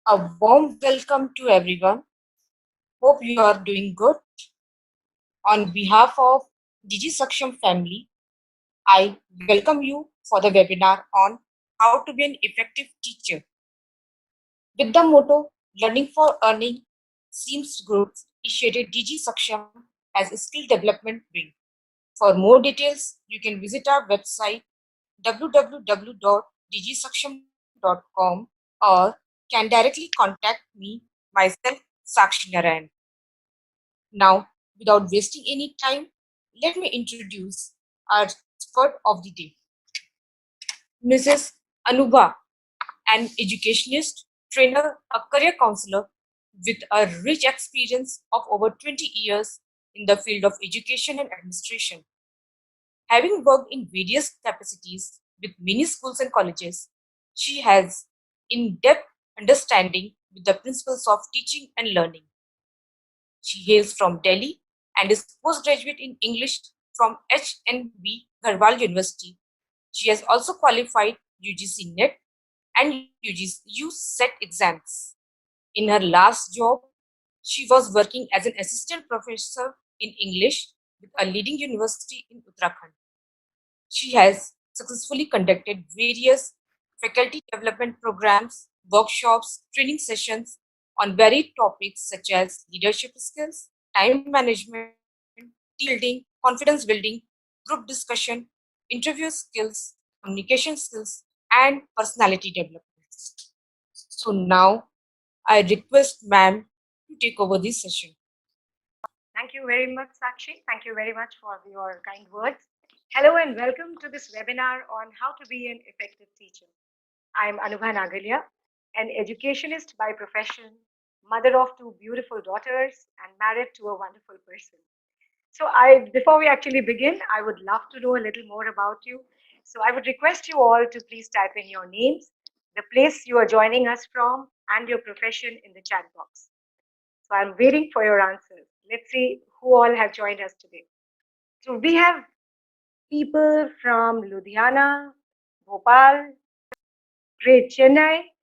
A warm welcome to everyone. Hope you are doing good. On behalf of Digi Saksham family, I welcome you for the webinar on how to be an effective teacher. With the motto Learning for Earning, SEMS Group initiated Digi Saksham as a skill development wing. For more details, you can visit our website www.digisaksham.com or can directly contact me, myself, Sakshi Narayan. Now, without wasting any time, let me introduce our expert of the day, Mrs. Anuba, an educationist, trainer, a career counselor with a rich experience of over 20 years in the field of education and administration. Having worked in various capacities with many schools and colleges, she has in-depth understanding with the principles of teaching and learning. She hails from Delhi and is postgraduate in English from HNB Gharwal University. She has also qualified UGC NET and UGC set exams. In her last job, she was working as an assistant professor in English with a leading university in Uttarakhand. She has successfully conducted various faculty development programs, workshops, training sessions on varied topics such as leadership skills, time management, team building, confidence building, group discussion, interview skills, communication skills, and personality development. So now I request ma'am to take over this session. Thank you very much, Sakshi. Thank you very much for your kind words. Hello and welcome to this webinar on how to be an effective teacher. I'm Anubha Nagalia, an educationist by profession, mother of two beautiful daughters, and married to a wonderful person. Before we actually begin, I would love to know a little more about you. So, I would request you all to please type in your names, the place you are joining us from, and your profession in the chat box. So I'm waiting for your answers. Let's see who all have joined us today. So we have people from Ludhiana, Bhopal, Great Chennai.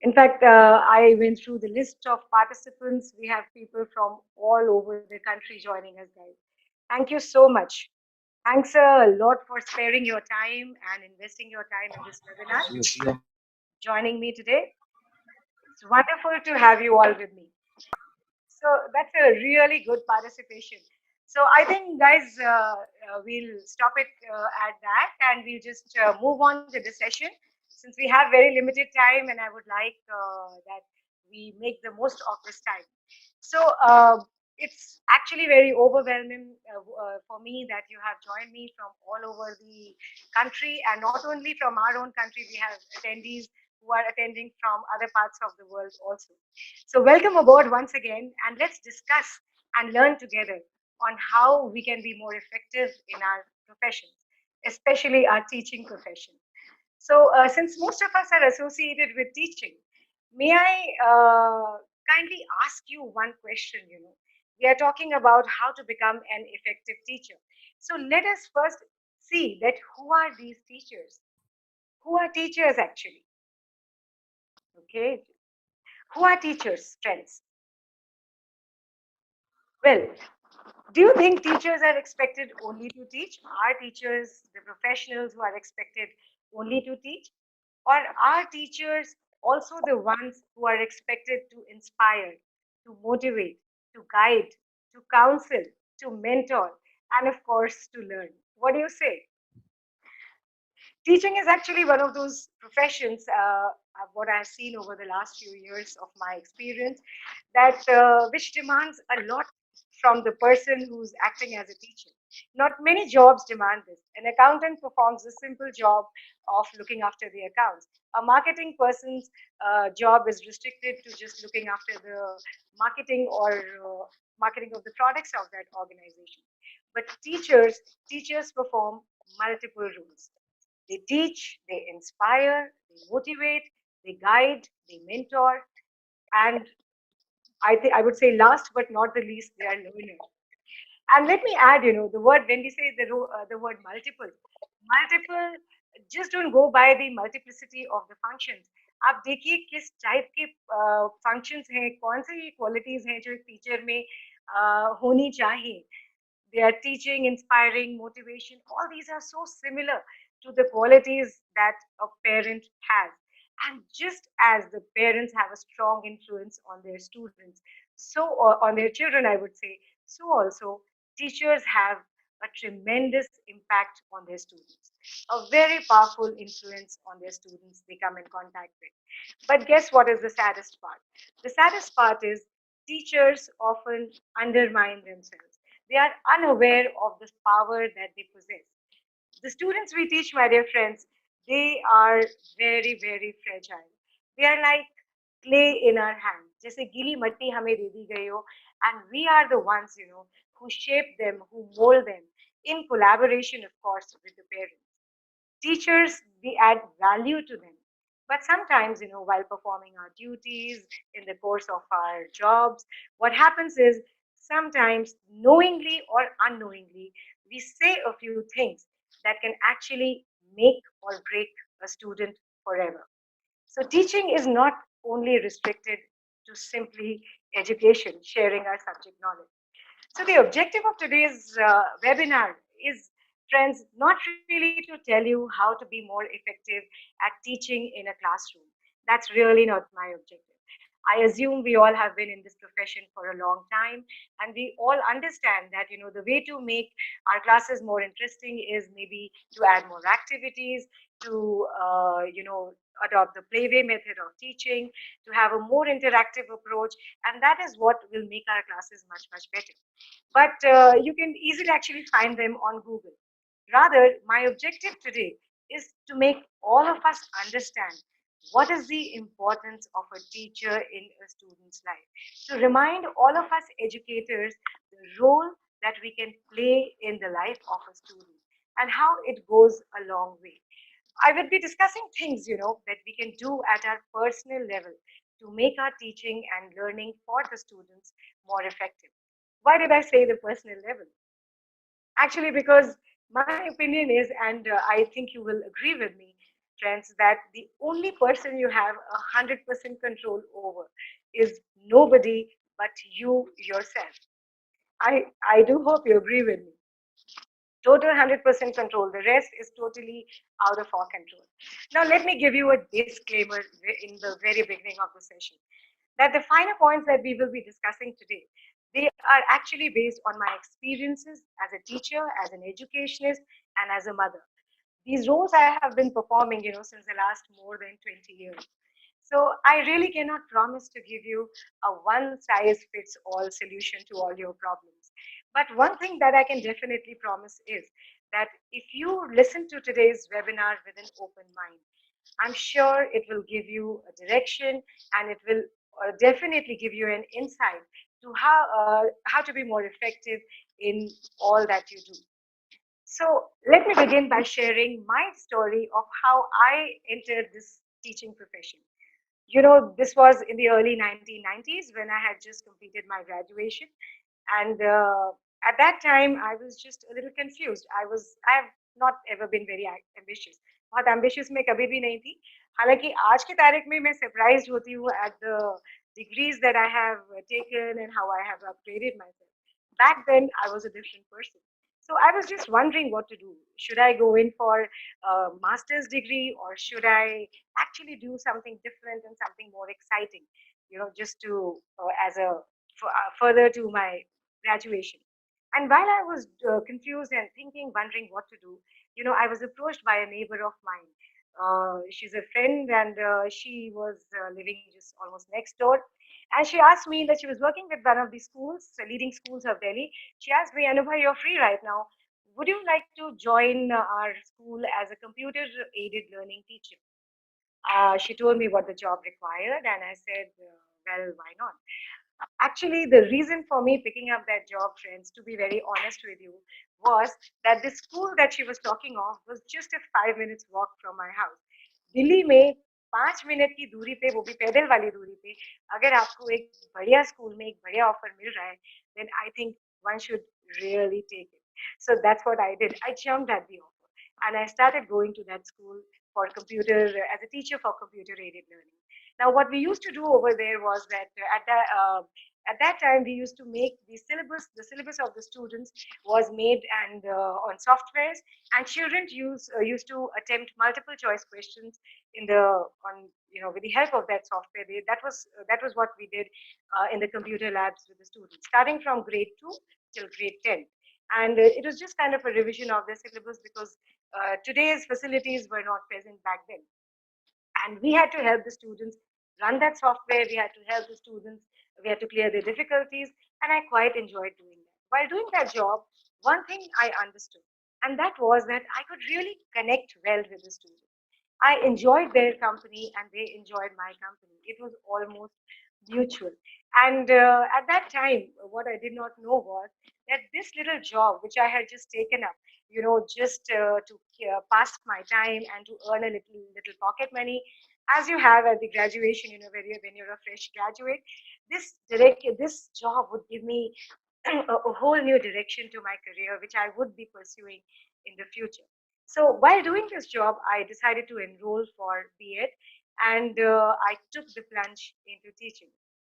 In fact, I went through the list of participants. We have people from all over the country joining us, guys. Thank you so much. Thanks a lot for sparing your time and investing your time in this webinar, joining me today. It's wonderful to have you all with me. So that's a really good participation. So I think, guys, we'll stop it at that, and we'll just move on to the session since we have very limited time, and I would like that we make the most of this time. So it's actually very overwhelming for me that you have joined me from all over the country, and not only from our own country, we have attendees who are attending from other parts of the world also. So welcome aboard once again, and let's discuss and learn together on how we can be more effective in our professions, especially our teaching profession. So since most of us are associated with teaching, may I kindly ask you one question? We are talking about how to become an effective teacher. So let us first see that who are these teachers? Who are teachers actually? Okay. Who are teachers, friends? Well, do you think teachers are expected only to teach? Are teachers the professionals who are expected only to teach? Or are teachers also the ones who are expected to inspire, to motivate, to guide, to counsel, to mentor, and of course, to learn? What do you say? Teaching is actually one of those professions, what I've seen over the last few years of my experience, that which demands a lot from the person who's acting as a teacher. Not many jobs demand this. An accountant performs a simple job of looking after the accounts. A marketing person's job is restricted to just looking after the marketing or marketing of the products of that organization. But teachers perform multiple roles. They teach, they inspire, they motivate, they guide, they mentor, and I would say last but not the least, they are learners. And let me add, the word when we say the word multiple, just don't go by the multiplicity of the functions. आप देखिए किस type के functions हैं, कौन से ये qualities हैं जो एक टीचर में होनी चाहिए. They are teaching, inspiring, motivation. All these are so similar to the qualities that a parent has. And just as the parents have a strong influence on their students, so or on their children, I would say, so also teachers have a tremendous impact on their students, a very powerful influence on their students they come in contact with. But guess what is the saddest part? The saddest part is teachers often undermine themselves. They are unaware of the power that they possess. The students we teach, my dear friends, they are very, very fragile. They are like clay in our hands. जैसे गीली मट्टी हमें दे दी गई हो, and we are the ones, who shape them, who mold them in collaboration, of course, with the parents. Teachers, we add value to them. But sometimes, while performing our duties in the course of our jobs, what happens is sometimes knowingly or unknowingly, we say a few things that can actually make or break a student forever. So teaching is not only restricted to simply education, sharing our subject knowledge. So the objective of today's webinar is, friends, not really to tell you how to be more effective at teaching in a classroom. That's really not my objective. I assume we all have been in this profession for a long time, and we all understand that the way to make our classes more interesting is maybe to add more activities, to adopt the playway method of teaching, to have a more interactive approach, and that is what will make our classes much better. But you can easily actually find them on Google. Rather, my objective today is to make all of us understand what is the importance of a teacher in a student's life. To remind all of us educators the role that we can play in the life of a student and how it goes a long way. I will be discussing things, that we can do at our personal level to make our teaching and learning for the students more effective. Why did I say the personal level? Actually, because my opinion is, and I think you will agree with me, friends, that the only person you have 100% control over is nobody but you yourself. I do hope you agree with me. Total 100% control. The rest is totally out of our control. Now, let me give you a disclaimer in the very beginning of the session that the finer points that we will be discussing today, they are actually based on my experiences as a teacher, as an educationist, and as a mother. These roles I have been performing, since the last more than 20 years. So I really cannot promise to give you a one size fits all solution to all your problems. But one thing that I can definitely promise is that if you listen to today's webinar with an open mind, I'm sure it will give you a direction, and it will definitely give you an insight to how to be more effective in all that you do. So let me begin by sharing my story of how I entered this teaching profession. This was in the early 1990s when I had just completed my graduation, and at that time I was just a little confused. I have not ever been very ambitious. बहुत ambitious मैं कभी भी नहीं थी. हालांकि आज की तारीख में मैं surprised होती हूँ at the degrees that I have taken and how I have upgraded myself. Back then I was a different person. So I was just wondering what to do. Should I go in for a master's degree, or should I actually do something different and something more exciting, just to as a further to my graduation. And while I was confused and thinking, wondering what to do, I was approached by a neighbor of mine. She's a friend, and she was living just almost next door. And she asked me that she was working with one of the schools, the leading schools of Delhi. She asked me, Anubha, you're free right now. Would you like to join our school as a computer aided learning teacher? She told me what the job required, and I said, well, why not? Actually, the reason for me picking up that job, friends, to be very honest with you, was that the school that she was talking of was just a 5 minutes walk from my house. Delhi में 5 minute की दूरी पे, वो भी पैदल वाली दूरी पे, अगर आपको एक बढ़िया स्कूल में एक बढ़िया ऑफर मिल रहा है, then I think one should really take it. So that's what I did. I jumped at the offer and I started going to that school for computer as a teacher for computer aided learning. Now, what we used to do over there was that at that time we used to make the syllabus of the students was made and on softwares, and children used to attempt multiple choice questions in the on with the help of that software. That was what we did in the computer labs with the students, starting from grade 2 till grade 10. And it was just kind of a revision of the syllabus because today's facilities were not present back then, and we had to help the students run that software. We had to help the students. We had to clear the difficulties, and I quite enjoyed doing that. While doing that job, one thing I understood, and that was that I could really connect well with the students. I enjoyed their company and they enjoyed my company. It was almost mutual. And at that time, what I did not know was that this little job, which I had just taken up, just to pass my time and to earn a little pocket money, as you have at the graduation, when you're a fresh graduate, this job would give me a whole new direction to my career, which I would be pursuing in the future. So while doing this job, I decided to enroll for B.Ed, and I took the plunge into teaching.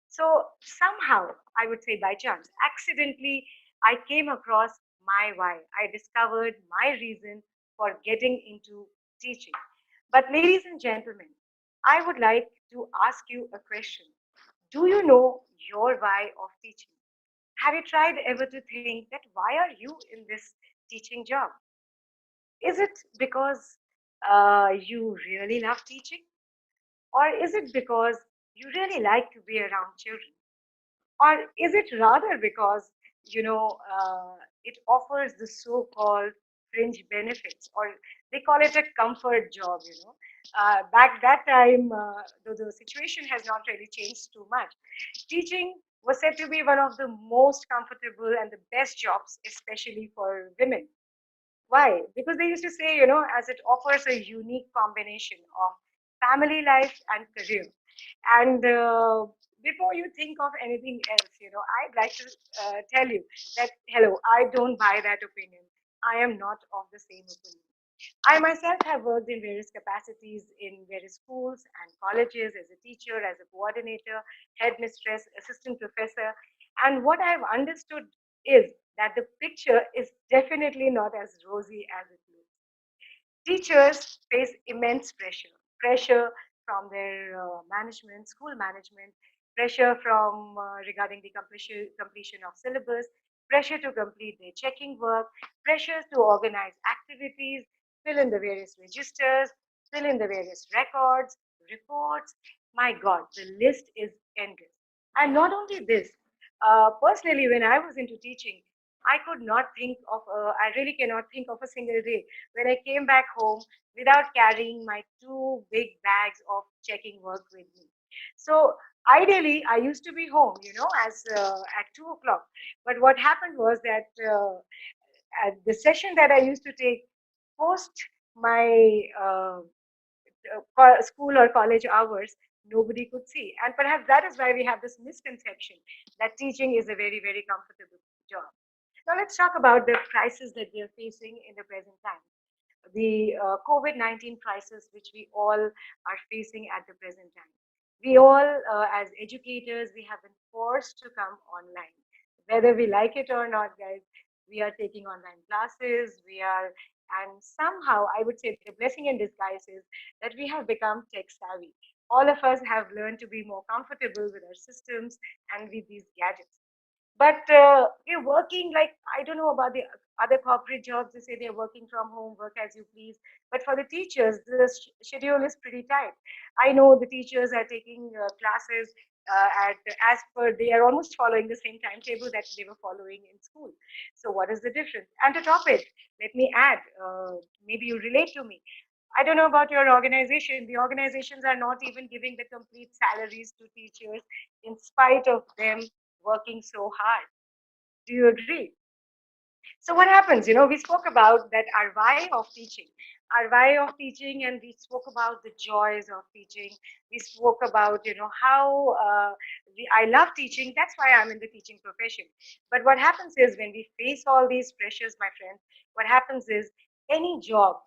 So somehow, I would say by chance, accidentally, I came across my why. I discovered my reason for getting into teaching. But ladies and gentlemen, I would like to ask you a question. Do you know your why of teaching? Have you tried ever to think that why are you in this teaching job? Is it because you really love teaching? Or is it because you really like to be around children? Or is it rather because, it offers the so called fringe benefits, or they call it a comfort job? Back that time, though the situation has not really changed too much, teaching was said to be one of the most comfortable and the best jobs, especially for women. Why? Because they used to say, as it offers a unique combination of family life and career. And before you think of anything else, I'd like to tell you that, hello, I don't buy that opinion. I am not of the same opinion. I myself have worked in various capacities in various schools and colleges as a teacher, as a coordinator, headmistress, assistant professor. And what I've understood is that the picture is definitely not as rosy as it looks. Teachers face immense pressure from their management, school management, pressure from regarding the completion of syllabus, pressure to complete their checking work, pressure to organize activities, fill in the various registers, fill in the various records, reports. My God, the list is endless. And not only this, personally, when I was into teaching, I really cannot think of a single day when I came back home without carrying my two big bags of checking work with me. So ideally, I used to be home, as at 2 o'clock. But what happened was that at the session that I used to take post my school or college hours, nobody could see. And perhaps that is why we have this misconception that teaching is a very, very comfortable job. Now, let's talk about the crisis that we are facing in the present time. The COVID-19 crisis, which we all are facing at the present time. We all, as educators, we have been forced to come online. Whether we like it or not, guys, we are taking online classes, and somehow I would say the blessing in disguise is that we have become tech savvy. All of us have learned to be more comfortable with our systems and with these gadgets. But we're working, like, I don't know about the other corporate jobs. They say they're working from home, work as you please. But for the teachers, the schedule is pretty tight. I know the teachers are taking classes at as per they are almost following the same timetable that they were following in school. So what is the difference? And to top it, let me add, maybe you relate to me. I don't know about your organization. The organizations are not even giving the complete salaries to teachers in spite of them working so hard. Do you agree? So what happens? We spoke about that our why of teaching, and we spoke about the joys of teaching. We spoke about how I love teaching. That's why I'm in the teaching profession. But what happens is when we face all these pressures, my friends, what happens is any job.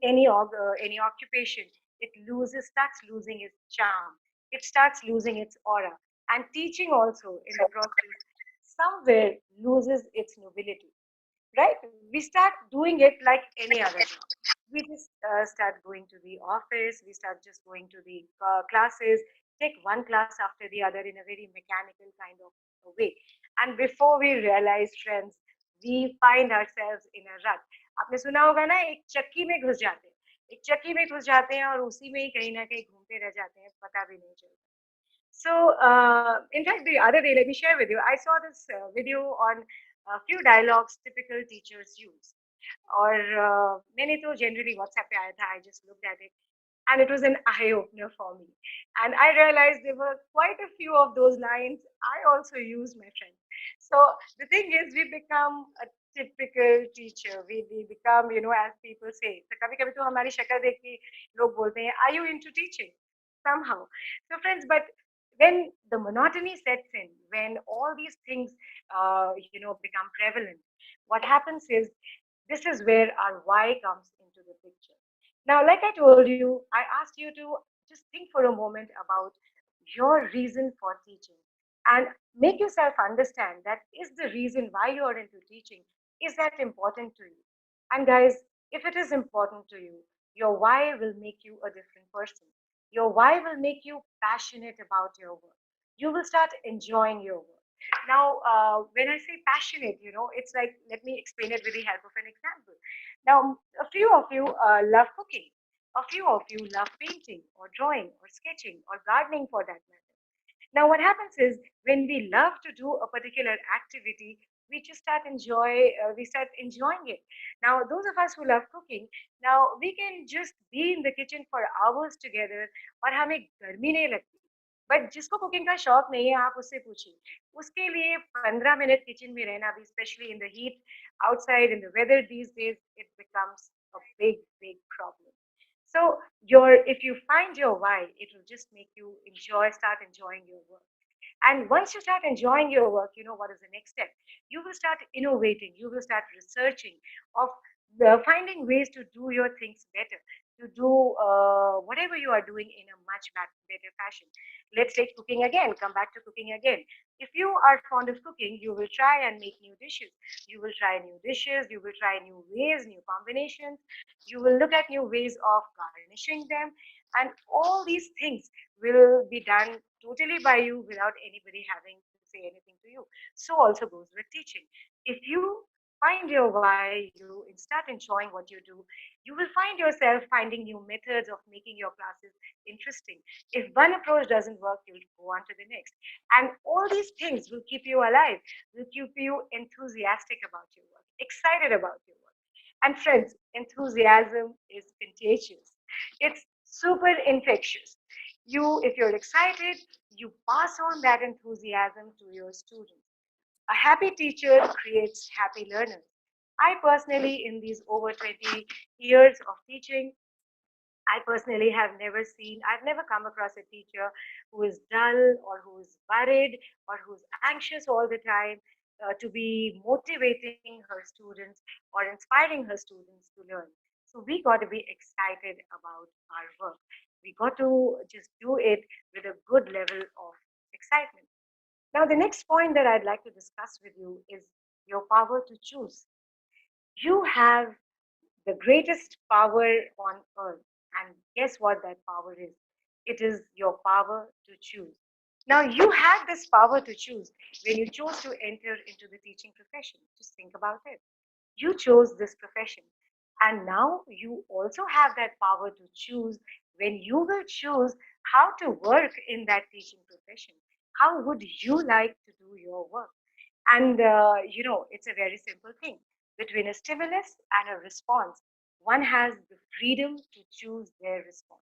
any occupation, it starts losing its charm. It starts losing its aura. And teaching also, in the process, somewhere loses its nobility, right? We start doing it like any other job. We just start going to the office, we start just going to the classes, take one class after the other in a very mechanical kind of a way. And before we realize, friends, we find ourselves in a rut. आपने सुना होगा ना, एक चक्की में घुस जाते हैं, एक चक्की में घुस जाते हैं और उसी में ही कहीं ना कहीं घूमते रह जाते हैं, पता भी नहीं चलता. So, in fact, the other day, let me share with you. I saw this video on a few dialogues typical teachers use. और मैंने तो generally WhatsApp पे आया था. I just looked at it, and it was an eye opener for me. And I realized there were quite a few of those lines I also use, my friend. So the thing is, we become a typical teacher. We become, as people say. So कभी कभी तो हमारी शक्ल देख के लोग बोलते हैं, "Are you into teaching?" Somehow. So friends, but when the monotony sets in, when all these things, become prevalent, what happens is this is where our why comes into the picture. Now, like I told you, I asked you to just think for a moment about your reason for teaching and make yourself understand that is the reason why you are into teaching, is that important to you? And guys, if it is important to you, your why will make you a different person. Your why will make you passionate about your work. You will start enjoying your work. Now, when I say passionate, it's like, let me explain it with the help of an example. Now, a few of you love cooking. A few of you love painting or drawing or sketching or gardening for that matter. Now, what happens is when we love to do a particular activity, we start enjoying it. Now, those of us who love cooking, now we can just be in the kitchen for hours together और हमें गर्मी नहीं लगती. But जिसको cooking का शौक नहीं है, आप उससे पूछिए, उसके लिए 15 मिनट किचन में रहना भी, specially in the heat outside in the weather these days, it becomes a big problem. So your if you find your why, it will just make you start enjoying your work. And once you start enjoying your work, you know what is the next step? You will start innovating, you will start researching of finding ways to do your things better, to do whatever you are doing in a much better fashion. Let's take cooking again, come back to cooking again. If you are fond of cooking, you will try and make new dishes. You will try new dishes, you will try new ways, new combinations. You will look at new ways of garnishing them. And all these things will be done totally by you without anybody having to say anything to you. So also goes with teaching. If you find your why, you start enjoying what you do, you will find yourself finding new methods of making your classes interesting. If one approach doesn't work, you'll go on to the next. And all these things will keep you alive, will keep you enthusiastic about your work, excited about your work. And friends, enthusiasm is contagious. It's super infectious. If you're excited, you pass on that enthusiasm to your students. A happy teacher creates happy learners. I personally, in these over 20 years of teaching, I personally I've never come across a teacher who is dull or who's worried or who's anxious all the time to be motivating her students or inspiring her students to learn. So we got to be excited about our work. We got to just do it with a good level of excitement. Now, the next point that I'd like to discuss with you is your power to choose. You have the greatest power on earth. And guess what that power is? It is your power to choose. Now, you had this power to choose when you chose to enter into the teaching profession. Just think about it. You chose this profession. And now you also have that power to choose when you will choose how to work in that teaching profession. How would you like to do your work? And, it's a very simple thing. Between a stimulus and a response, one has the freedom to choose their response.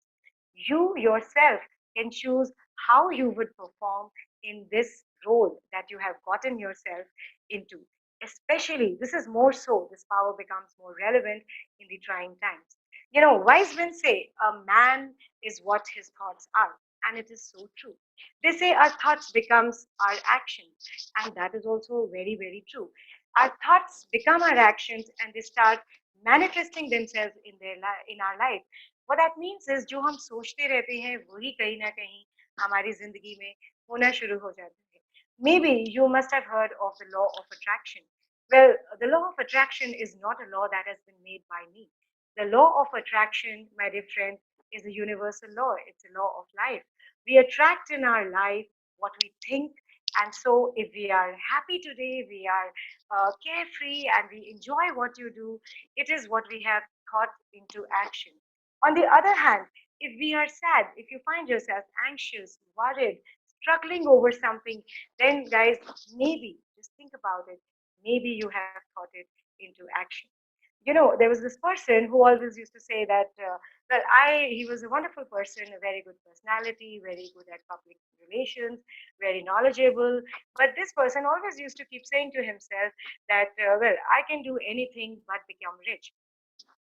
You yourself can choose how you would perform in this role that you have gotten yourself into. Especially, this is more so, this power becomes more relevant in the trying times. Wise men say a man is what his thoughts are, and it is so true. They say our thoughts becomes our actions, and that is also very, very true. Our thoughts become our actions, and they start manifesting themselves in our life. What that means is जो हम सोचते रहते हैं वही कहीं ना कहीं हमारी जिंदगी में होना शुरू हो जाता है. Maybe you must have heard of the law of attraction. Well, the law of attraction is not a law that has been made by me. The law of attraction, my dear friend, is a universal law. It's a law of life. We attract in our life what we think. And so, if we are happy today, we are carefree, and we enjoy what you do, it is what we have thought into action. On the other hand, if we are sad, if you find yourself anxious, worried, struggling over something, then guys, maybe just think about it. Maybe you have thought it into action. There was this person who always used to say that, well, he was a wonderful person, a very good personality, very good at public relations, very knowledgeable. But this person always used to keep saying to himself that, well, I can do anything but become rich.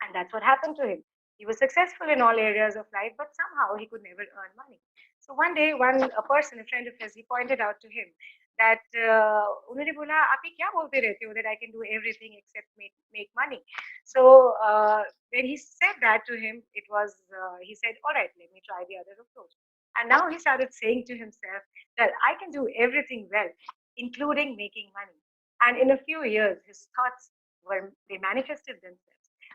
And that's what happened to him. He was successful in all areas of life, but somehow he could never earn money. So one day, a person, a friend of his, he pointed out to him that उन्होंने बोला आप ही क्या बोलते रहते हो that I can do everything except make money. So when he said that to him, he said, all right, let me try the other approach. And now he started saying to himself that I can do everything well, including making money. And in a few years, his thoughts they manifested themselves.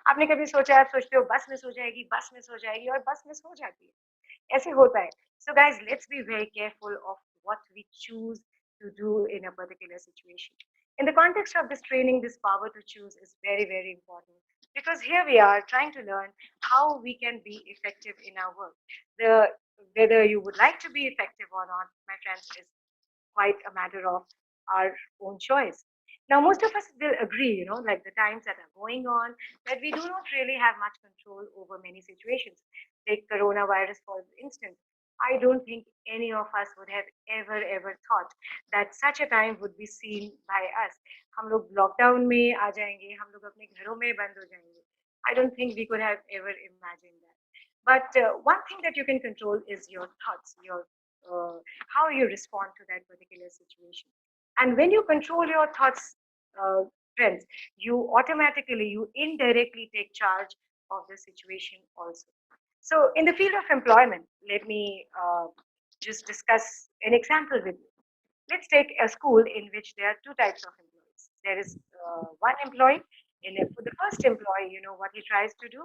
आपने कभी सोचा आप सोचते हो बस miss हो जाएगी बस मिस हो जाएगी और बस मिस हो जाती है ऐसे होता है so guys let's be very careful of what we choose to do in a particular situation in the context of this training this power to choose is very very important because here we are trying to learn how we can be effective in our work the whether you would like to be effective or not my friends is quite a matter of our own choice. Now, most of us will agree, like the times that are going on, that we do not really have much control over many situations. Take coronavirus, for instance. I don't think any of us would have ever thought that such a time would be seen by us. हम लोग lockdown में आ जाएंगे हम लोग अपने घरों में बंद हो जाएंगे I don't think we could have ever imagined that. But one thing that you can control is your thoughts, your how you respond to that particular situation. And when you control your thoughts, uh, friends, you indirectly take charge of the situation also. So, in the field of employment, let me just discuss an example with you. Let's take a school in which there are two types of employees. There is one employee. For the first employee, you know what he tries to do.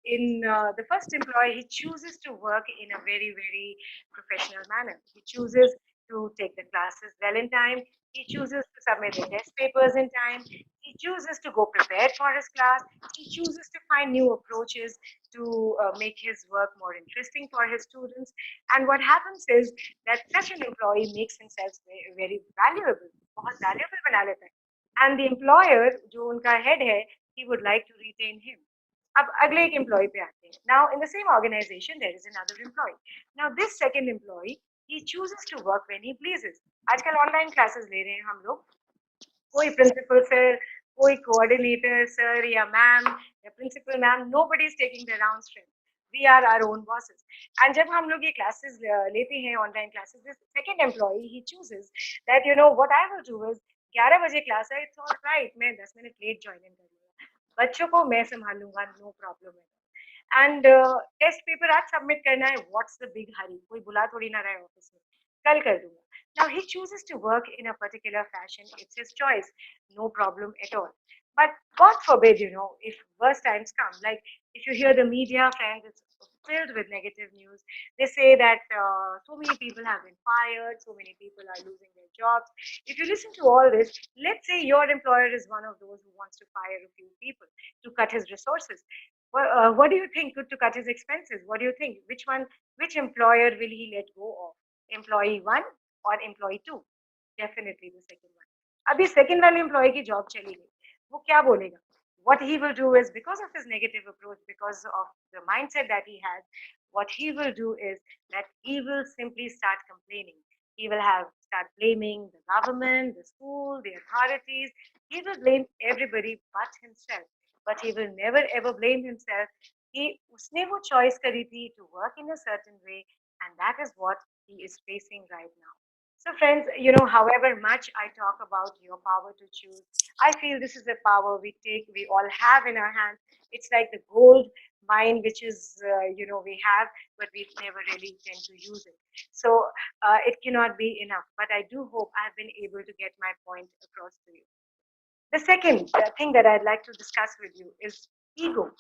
In the first employee, he chooses to work in a very professional manner. He chooses to take the classes well in time. He chooses to submit the test papers in time. He chooses to go prepared for his class. He chooses to find new approaches to make his work more interesting for his students. And what happens is that such an employee makes himself very valuable, बहुत valuable बना लेता है. And the employer, जो उनका head है, he would like to retain him. अब अगले एक employee पे आते हैं. Now in the same organization there is another employee. Now this second employee he chooses to work when he pleases. आजकल online classes ले रहे हैं हम लोग. कोई प्रिंसिपल सर कोई कोऑर्डिनेटर सर या मैम या principal ma'am nobody is taking the round strength. We are our own bosses. And जब हम लोग ये classes लेते हैं online classes, this second employee he chooses that what I will do is 11 बजे class है it's all right मैं 10 minute late join in कर लूँगा बच्चों को मैं संभाल लूँगा नो प्रॉब्लम है एंड टेस्ट पेपर आज सबमिट करना है व्हाट्स द बिग हरी कोई बुला थोड़ी ना रहा है ऑफिस में कल कर दूंगा now he chooses to work in a particular fashion it's his choice no problem at all but god forbid if worse times come like if you hear the media friends it's filled with negative news they say that so many people have been fired so many people are losing their jobs if you listen to all this let's say your employer is one of those who wants to fire a few people to cut his resources well, what do you think to cut his expenses what do you think which employer will he let go of employee one or employee two definitely the second one अभी second वाले employee की job चली गई वो क्या बोलेगा what he will do is because of his negative approach because of the mindset that he has what he will do is that he will simply start complaining he will have start blaming the government the school the authorities he will blame everybody but himself but he will never ever blame himself कि उसने वो choice करी थी to work in a certain way and that is what he is facing right now So, friends, however much I talk about your power to choose, I feel this is a power we all have in our hands. It's like the gold mine, which is, we have, but we never really tend to use it. So, it cannot be enough. But I do hope I've been able to get my point across to you. The second thing that I'd like to discuss with you is ego.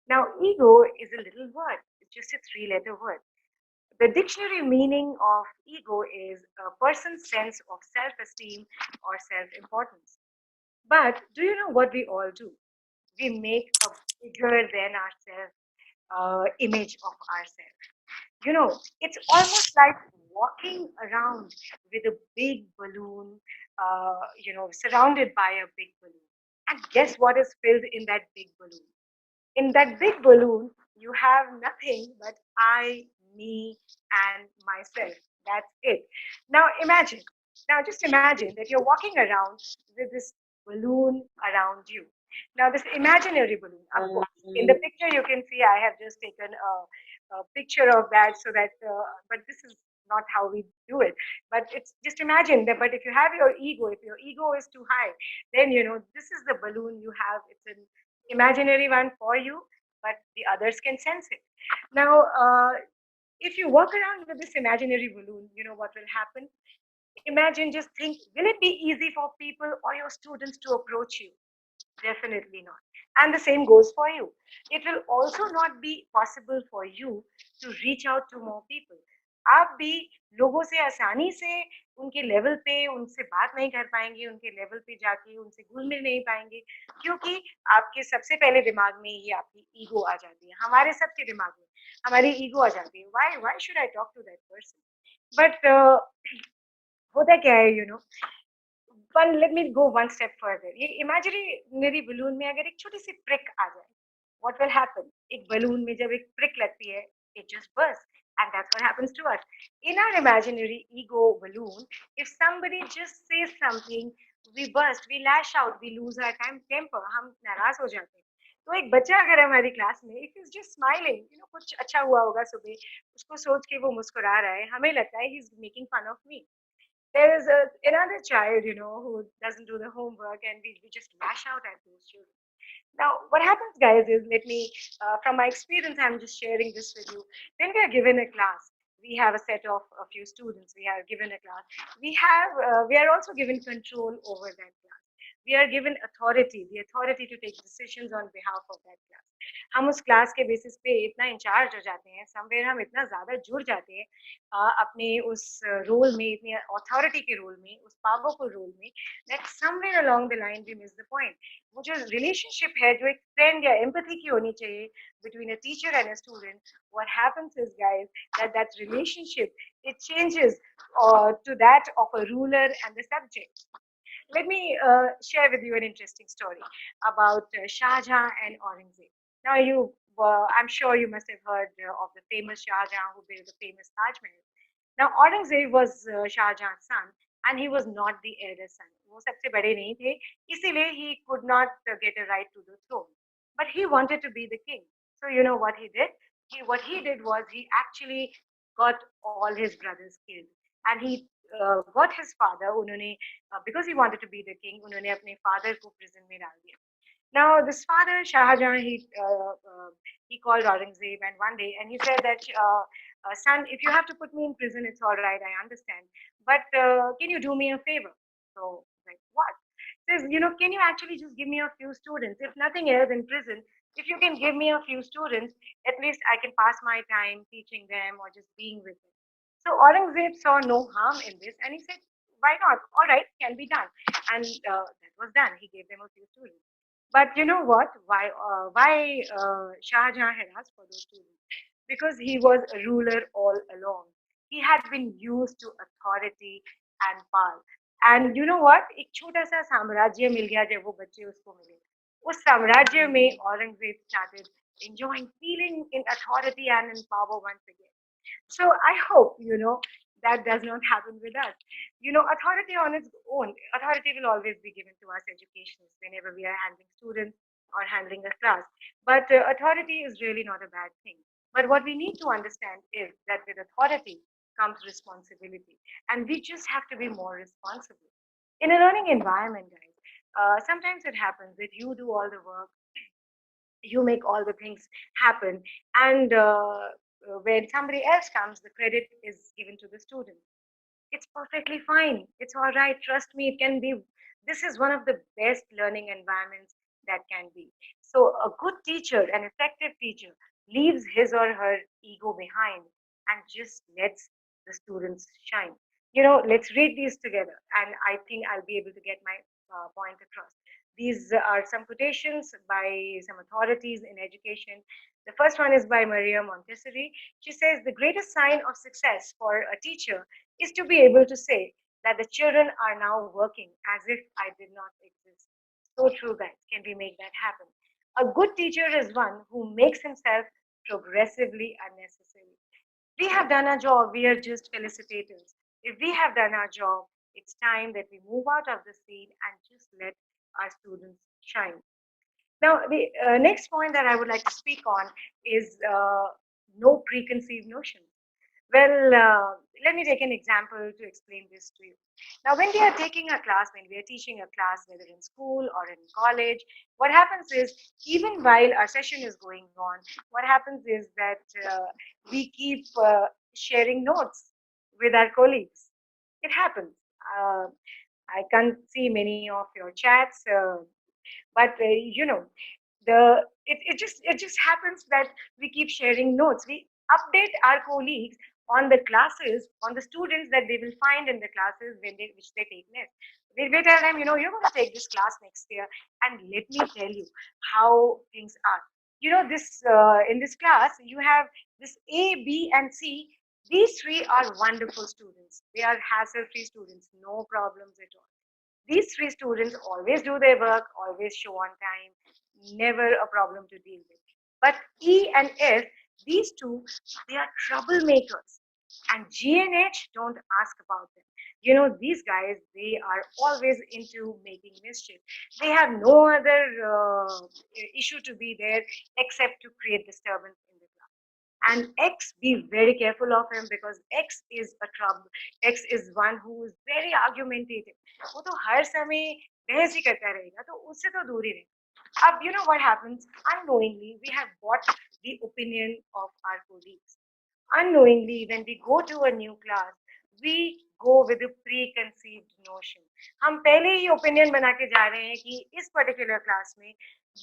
Now, ego is a little word, it's just a three-letter word. The dictionary meaning of ego is a person's sense of self esteem or self importance. But do you know what we all do? We make a bigger than ourselves image of ourselves. It's almost like walking around with a big balloon, surrounded by a big balloon. And guess what is filled in that big balloon? In that big balloon, you have nothing but I, me, and myself. That's it. Now just imagine that you're walking around with this balloon around you. Now, this imaginary balloon, of course, in the picture you can see I have just taken a picture of that so that, but this is not how we do it. But it's just imagine that, but if you have your ego, if your ego is too high, then, this is the balloon you have. It's an imaginary one for you, but the others can sense it. Now, if you walk around with this imaginary balloon, you know what will happen? Imagine, just think, will it be easy for people or your students to approach you? Definitely not. And the same goes for you. It will also not be possible for you to reach out to more people. आप भी लोगों से आसानी से उनके level पे उनसे बात नहीं कर पाएंगे, उनके लेवल पे जाके उनसे घुल मिल नहीं पाएंगे, क्योंकि आपके सबसे पहले दिमाग में ये आपकी ईगो आ जाती है, हमारे सबके दिमाग में हमारी ईगो आ जाती है, why should I talk to that person? But होता क्या है, one let me go one step further, ये इमेजिनरी बलून में अगर एक छोटी सी प्रिक आ जाए, what will happen? एक बलून में जब एक prick लगती है, it just bursts. And that's what happens to us. In our imaginary ego balloon, if somebody just says something, we burst, we lash out, we lose our temper, हम नाराज हो जाते हैं. तो एक बच्चा अगर हमारी क्लास में, if he's just smiling, कुछ अच्छा हुआ होगा सुबह, उसको सोच के वो मुस्कुरा रहा है, हमें लगता है he's making fun of me. There is another child, who doesn't do the homework, and we just lash out at those children. Now, what happens, guys, is from my experience, I'm just sharing this with you. When we are given a class, we have a set of a few students. We are given a class. We are also given control over that class. We are given authority, the authority to take decisions on behalf of that class. हम उस class के basis पे इतना in charge हो जाते हैं, somewhere हम इतना ज़्यादा जुड़ जाते हैं अपने उस रोल में, इतनी अथॉरिटी के रोल में, उस पावरफुल रोल में, that somewhere along the line we miss the point. वो जो रिलेशनशिप है, जो एक फ्रेंड या एम्पैथी की होनी चाहिए between a teacher and a student, what happens is, guys, that relationship, it changes to that of a ruler and the subject. Let me share with you an interesting story about Shah Jahan and Aurangzeb. Now, I'm sure you must have heard of the famous Shah Jahan who built the famous Taj Mahal. Now, Aurangzeb was Shah Jahan's son, and he was not the eldest son. वो सबसे बड़े नहीं थे, इसीलिए he could not get a right to the throne. But he wanted to be the king. So you know what he did? What he did was he actually got all his brothers killed, and he got his father. उन्होंने because he wanted to be the king, उन्होंने अपने father को prison में डाल दिया. Now, this father, Shah Jahan, he called Aurangzeb and one day, and he said that, son, if you have to put me in prison, it's all right, I understand. But can you do me a favor? So, like, what? Says, can you actually just give me a few students? If nothing else in prison, if you can give me a few students, at least I can pass my time teaching them or just being with them. So Aurangzeb saw no harm in this, and he said, why not? All right, can be done. And that was done. He gave them a few students. But you know what? Why Shah Jahan had asked for those students? Because he was a ruler all along. He had been used to authority and power. And you know what? एक छोटा सा साम्राज्य मिल गया जब वो बच्चे उसको मिले. उस साम्राज्य में Aurangzeb started enjoying, feeling in authority and in power once again. So I hope, that does not happen with us. Authority on its own, authority will always be given to us educationists whenever we are handling students or handling a class. But authority is really not a bad thing. But what we need to understand is that with authority, comes responsibility. And we just have to be more responsible. In a learning environment, guys, sometimes it happens that you do all the work, you make all the things happen, and when somebody else comes, the credit is given to the student. It's perfectly fine. It's all right. Trust me, it can be. This is one of the best learning environments that can be. So, a good teacher, an effective teacher, leaves his or her ego behind and just lets the students shine. Let's read these together, and I think I'll be able to get my point across. These are some quotations by some authorities in education. The first one is by Maria Montessori. She says, the greatest sign of success for a teacher is to be able to say that the children are now working as if I did not exist. So true, guys. Can we make that happen? A good teacher is one who makes himself progressively unnecessary. We have done our job, we are just felicitators. If we have done our job, it's time that we move out of the scene and just let our students shine. Now, the next point that I would like to speak on is no preconceived notions. Well, let me take an example to explain this to you. Now, when we are taking a class, when we are teaching a class, whether in school or in college, what happens is, even while our session is going on, what happens is that we keep sharing notes with our colleagues. It happens. Uh, I can't see many of your chats, but it just happens that we keep sharing notes. We update our colleagues on the classes, on the students that they will find in the classes which they take next. We tell them, you're going to take this class next year, and let me tell you how things are. This in this class you have this A, B, and C. These three are wonderful students. They are hassle-free students, no problems at all. These three students always do their work, always show on time, never a problem to deal with. But E and F, these two, they are troublemakers. And G and H, don't ask about them. These guys, they are always into making mischief. They have no other issue to be there except to create disturbance in the class. And X, be very careful of him, because X is a trouble. X is one who is very argumentative. वो तो हर समय बहस ही करता रहेगा, तो उससे तो दूर ही रहे. अब what happens, unknowingly we have bought the opinion of our colleagues. Unknowingly, when we go to a new class, we go with a preconceived notion. हम पहले ही ओपिनियन बना के जा रहे हैं कि इस पर्टिकुलर क्लास में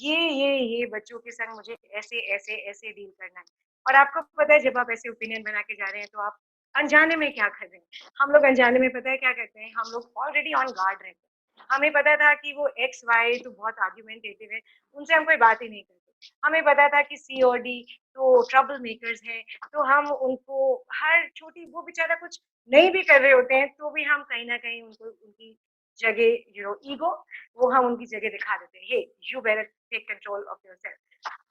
ये बच्चों के संग मुझे ऐसे ऐसे ऐसे डील करना है. और आपको पता है, जब आप ऐसे ओपिनियन बना के जा रहे हैं, तो आप अनजाने में क्या कर रहे हैं. हम लोग अनजाने में पता है क्या करते हैं, हम लोग ऑलरेडी ऑन गार्ड रहते हैं. हमें पता था कि वो एक्स वाई तो बहुत आर्ग्यूमेंटेटिव है, उनसे हम कोई बात ही नहीं करते. हमें पता था कि सी और डी तो ट्रबल मेकर्स हैं, तो हम उनको हर छोटी, वो बेचारा कुछ नहीं भी कर रहे होते हैं, तो भी हम कहीं ना कहीं उनको उनकी जगह, ईगो, वो हम उनकी जगह दिखा देते हैं. Hey, you better take control of yourself,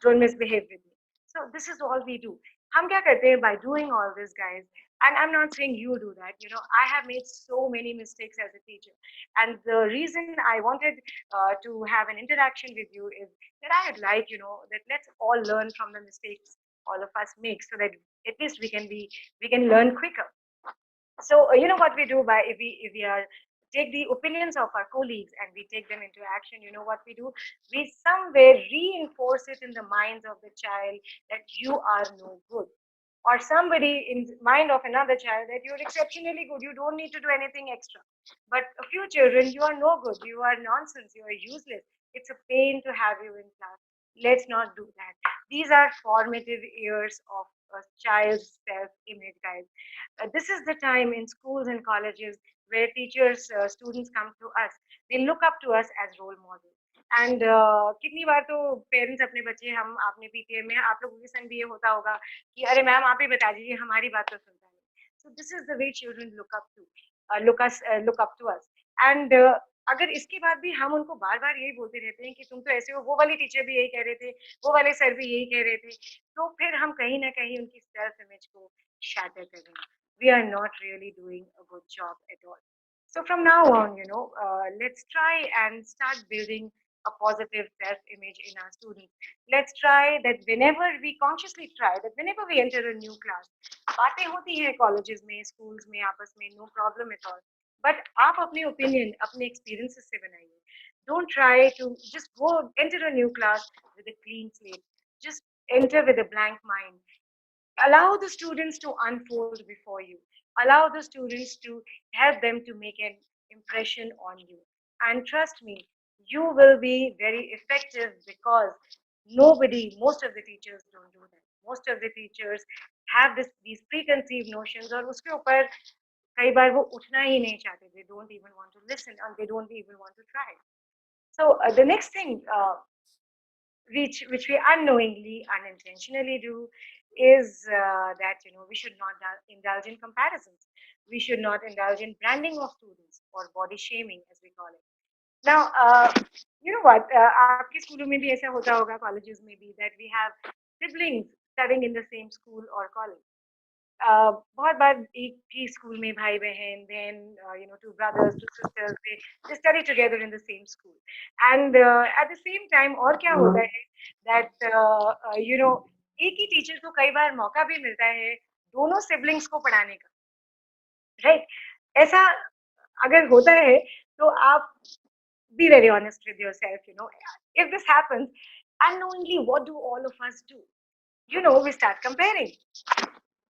don't misbehave with me. So this is all we do. हम क्या करते हैं by doing all this, guys? And I'm not saying you do that. I have made so many mistakes as a teacher, and the reason I wanted to have an interaction with you is that I'd like, that let's all learn from the mistakes all of us make, so that at least we can learn quicker. So what we do, by if we are take the opinions of our colleagues and we take them into action, what we do, we somewhere reinforce it in the minds of the child that you are no good, or somebody in the mind of another child that you're exceptionally good, you don't need to do anything extra. But a few children, you are no good, you are nonsense, you are useless, it's a pain to have you in class. Let's not do that. These are formative years of a child's self-image, guys. This is the time in schools and colleges where teachers, students come to us. They look up to us as role models. And कितनी बार तो parents अपने बच्चे, हम आपने PTA में आप लोगों के संग भी ये होता होगा कि अरे मैम आप ही बता दीजिए, हमारी बात तो सुनता नहीं. So this is the way children look up to us. And अगर इसके बाद भी हम उनको बार बार यही बोलते रहते हैं कि तुम तो ऐसे हो, वो वाली टीचर भी यही कह रहे थे, वो वाले सर भी यही कह रहे थे, तो फिर हम कहीं ना कहीं उनकी सेल्फ इमेज को shatter कर रहे हैं. We are not really doing a good job at all. So from now on, let's try and start building a positive self-image in our students. Let's try that whenever we consciously try that whenever we enter a new class, बातें होती हैं colleges में, schools में आपस में, no problem at all. But आप अपनी opinion, अपने experiences से बनाइए. Don't try to just go enter a new class with a clean slate. Just enter with a blank mind. Allow the students to unfold before you. Allow the students to help them to make an impression on you. And trust me, you will be very effective because most of the teachers don't do that. Most of the teachers have these preconceived notions और उसके ऊपर कई बार वो उठना ही नहीं चाहते. They don't even want to listen and they don't even want to try. So the next thing which we unknowingly, unintentionally do is that we should not indulge in comparisons. We should not indulge in branding of students or body shaming, as we call it. Now, you know what? आपके स्कूलों में भी ऐसा होता होगा, colleges में भी, that we have siblings studying in the same school or college. बहुत बार एक ही स्कूल में भाई बहन then two brothers two sisters they study together in the same school and at the same time और क्या होता है that एक ही टीचर को कई बार मौका भी मिलता है दोनों सिबलिंग्स को पढ़ाने का राइट ऐसा अगर होता है तो आप be very honest with yourself if this happens unknowingly what do all of us do we start comparing.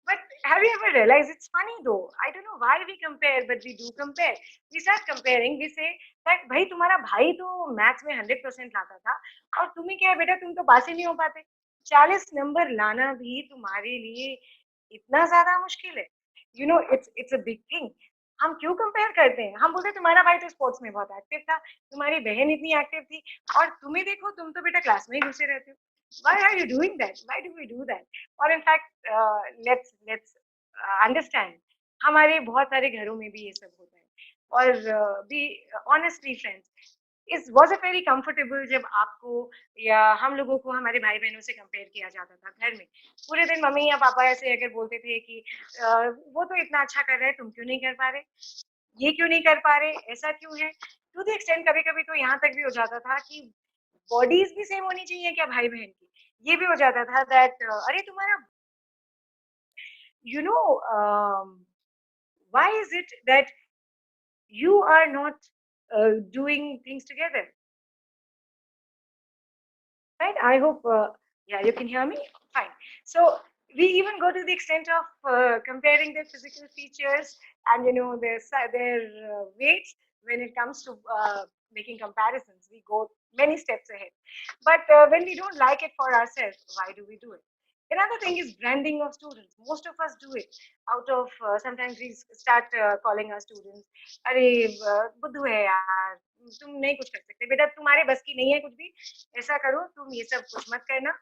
But have you ever realized it's funny though? I don't know why we compare, but we do compare. We start comparing. We say that भाई तुम्हारा भाई तो maths में 100% लाता था और तुम्हें क्या है बेटा तुम तो पास ही नहीं हो पाते 40 नंबर लाना भी तुम्हारे लिए इतना ज्यादा मुश्किल है it's a big thing. हम क्यों कंपेयर करते हैं हम बोलते हैं तुम्हारा भाई तो स्पोर्ट्स में बहुत एक्टिव था तुम्हारी बहन इतनी एक्टिव थी और तुम्हें देखो तुम तो बेटा क्लास में ही घुसे रहते हो why are you doing that why do we do that or in fact let's understand हमारे बहुत सारे घरों में भी ये सब होता है और be honestly friends इस was it very comfortable जब आपको या हम लोगों को हमारे भाई बहनों से कंपेयर किया जाता था घर में पूरे दिन मम्मी या पापा ऐसे अगर बोलते थे कि वो तो इतना अच्छा कर रहे हैं तुम क्यों नहीं कर पा रहे ये क्यों नहीं कर पा रहे ऐसा क्यों है टू द एक्सटेंट कभी कभी तो यहाँ तक भी हो जाता था कि बॉडीज भी सेम होनी चाहिए क्या भाई बहन की ये भी हो जाता था दैट अरे तुम्हारा you know why is it that you are not doing things together right I hope yeah you can hear me fine so we even go to the extent of comparing their physical features and their weights when it comes to making comparisons we go many steps ahead but when we don't like it for ourselves why do we do it another thing is branding of students most of us do it out of sometimes we start calling our students अरे बुद्धू है यार तुम नहीं कुछ कर सकते बेटा तुम्हारे बस की नहीं है कुछ भी ऐसा करो तुम ये सब कुछ मत करना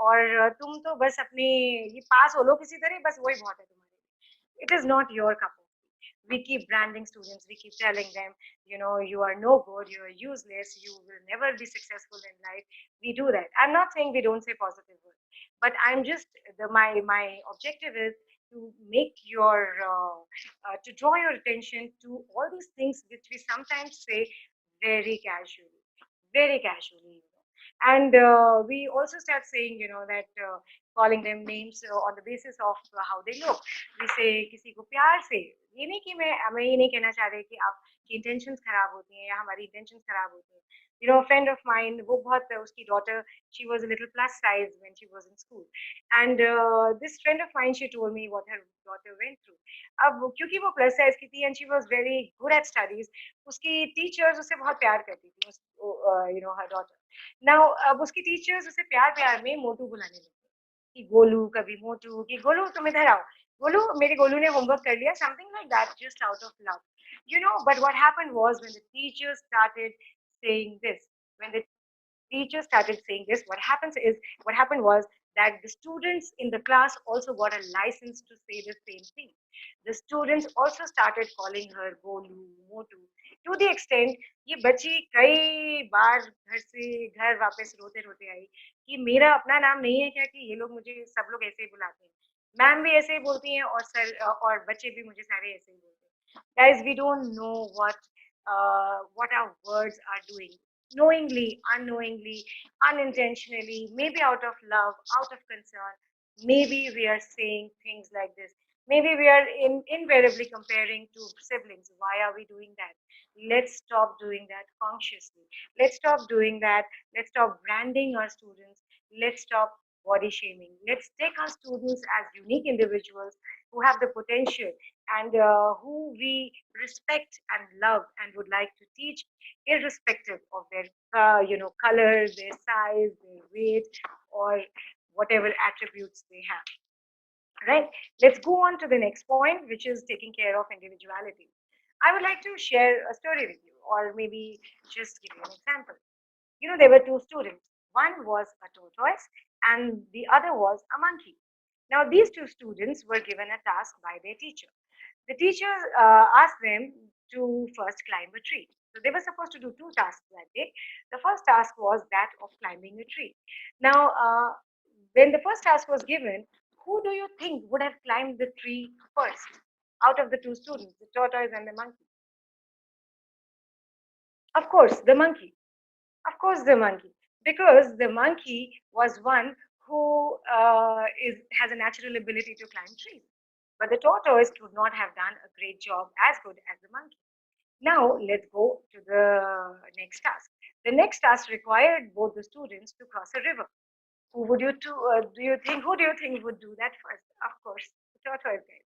और तुम तो बस अपने ये पास हो लो किसी तरह बस वही बहुत है तुम्हारे लिए it is not your cup of tea we keep branding students we keep telling them you are no good you are useless you will never be successful in life we do that I'm not saying we don't say positive words but I'm just my objective is to make your to draw your attention to all these things which we sometimes say very casually and we also start saying that calling them names on the basis of how they look we say किसी को प्यार से ये नहीं कि मैं ये नहीं कहना चाह रही कि आपकी intentions खराब होती हैं या हमारी intentions खराब होती हैं a friend of mine वो बहुत उसकी daughter she was a little plus size when she was in school and this friend of mine she told me what her daughter went through अब क्योंकि वो plus size की थी and she was very good at studies उसकी teachers उसे बहुत प्यार करती थी her daughter now अब उसकी टीचर्स उसे प्यार प्यार में मोटू बुलाने लगे कि गोलू कभी मोटू कि गोलू तुम इधर आओ गोलू मेरे गोलू ने होमवर्क कर लिया something like that just out of love but what happened was when the teachers started saying this when the teachers started saying this what happened was that the students in the class also got a license to say the same thing the students also started calling her golu motu to the extent ये बच्ची कई बार घर वापस रोते रोते आई कि मेरा अपना नाम नहीं है क्या कि ये लोग मुझे सब लोग ऐसे ही बुलाते हैं मैम भी ऐसे ही बोलती हैं और सर और बच्चे भी मुझे सारे ऐसे ही बोलते हैं guys we don't know what our words are doing knowingly, unknowingly, unintentionally, maybe out of love, out of concern, maybe we are saying things like this. Maybe we are invariably comparing to siblings. Why are we doing that? Let's stop doing that consciously. Let's stop doing that. Let's stop branding our students. Let's stop body shaming. Let's take our students as unique individuals who have the potential and who we respect and love and would like to teach, irrespective of their color, their size, their weight, or whatever attributes they have. Right? Let's go on to the next point, which is taking care of individuality. I would like to share a story with you, or maybe just give you an example. There were two students. One was a tortoise, and the other was a monkey. Now, these two students were given a task by their teacher. The teacher asked them to first climb a tree. So they were supposed to do two tasks that day. The first task was that of climbing a tree. Now, when the first task was given, who do you think would have climbed the tree first out of the two students, the tortoise and the monkey? Of course, the monkey. Of course, the monkey, because the monkey was one who has a natural ability to climb trees. But the tortoise would not have done a great job as good as the monkey. Now, let's go to the next task. The next task required both the students to cross a river. Who would you do you think? Who do you think would do that first? Of course, the tortoise guys.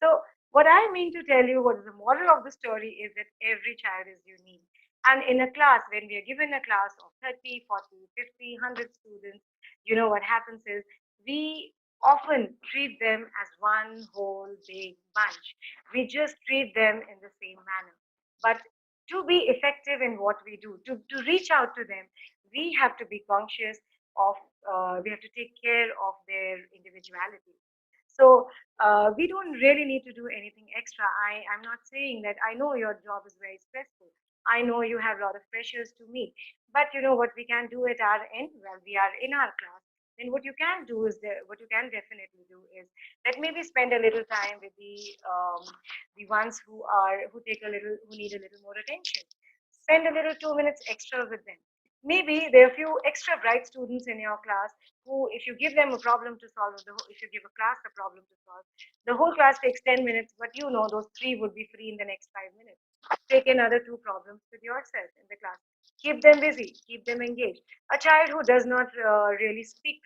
So, what I mean to tell you, what is the moral of the story is that every child is unique. And in a class, when we are given a class of 30, 40, 50, 100 students, what happens is we often treat them as one whole big bunch. We just treat them in the same manner. But to be effective in what we do, to reach out to them, we have to be conscious of, we have to take care of their individuality. So we don't really need to do anything extra. I'm not saying that I know your job is very stressful. I know you have a lot of pressures to meet. But you know what we can do at our end? Well, we are in our class. Then what you can do is what you can definitely do is that maybe spend a little time with the ones who take a little who need a little more attention. Spend a little 2 minutes extra with them. Maybe there are a few extra bright students in your class who, if you give them a problem to solve, if you give a class a problem to solve, the whole class takes 10 minutes, but those three would be free in the next 5 minutes. Take another two problems with yourself in the class. Keep them busy, keep them engaged. A child who does not really speak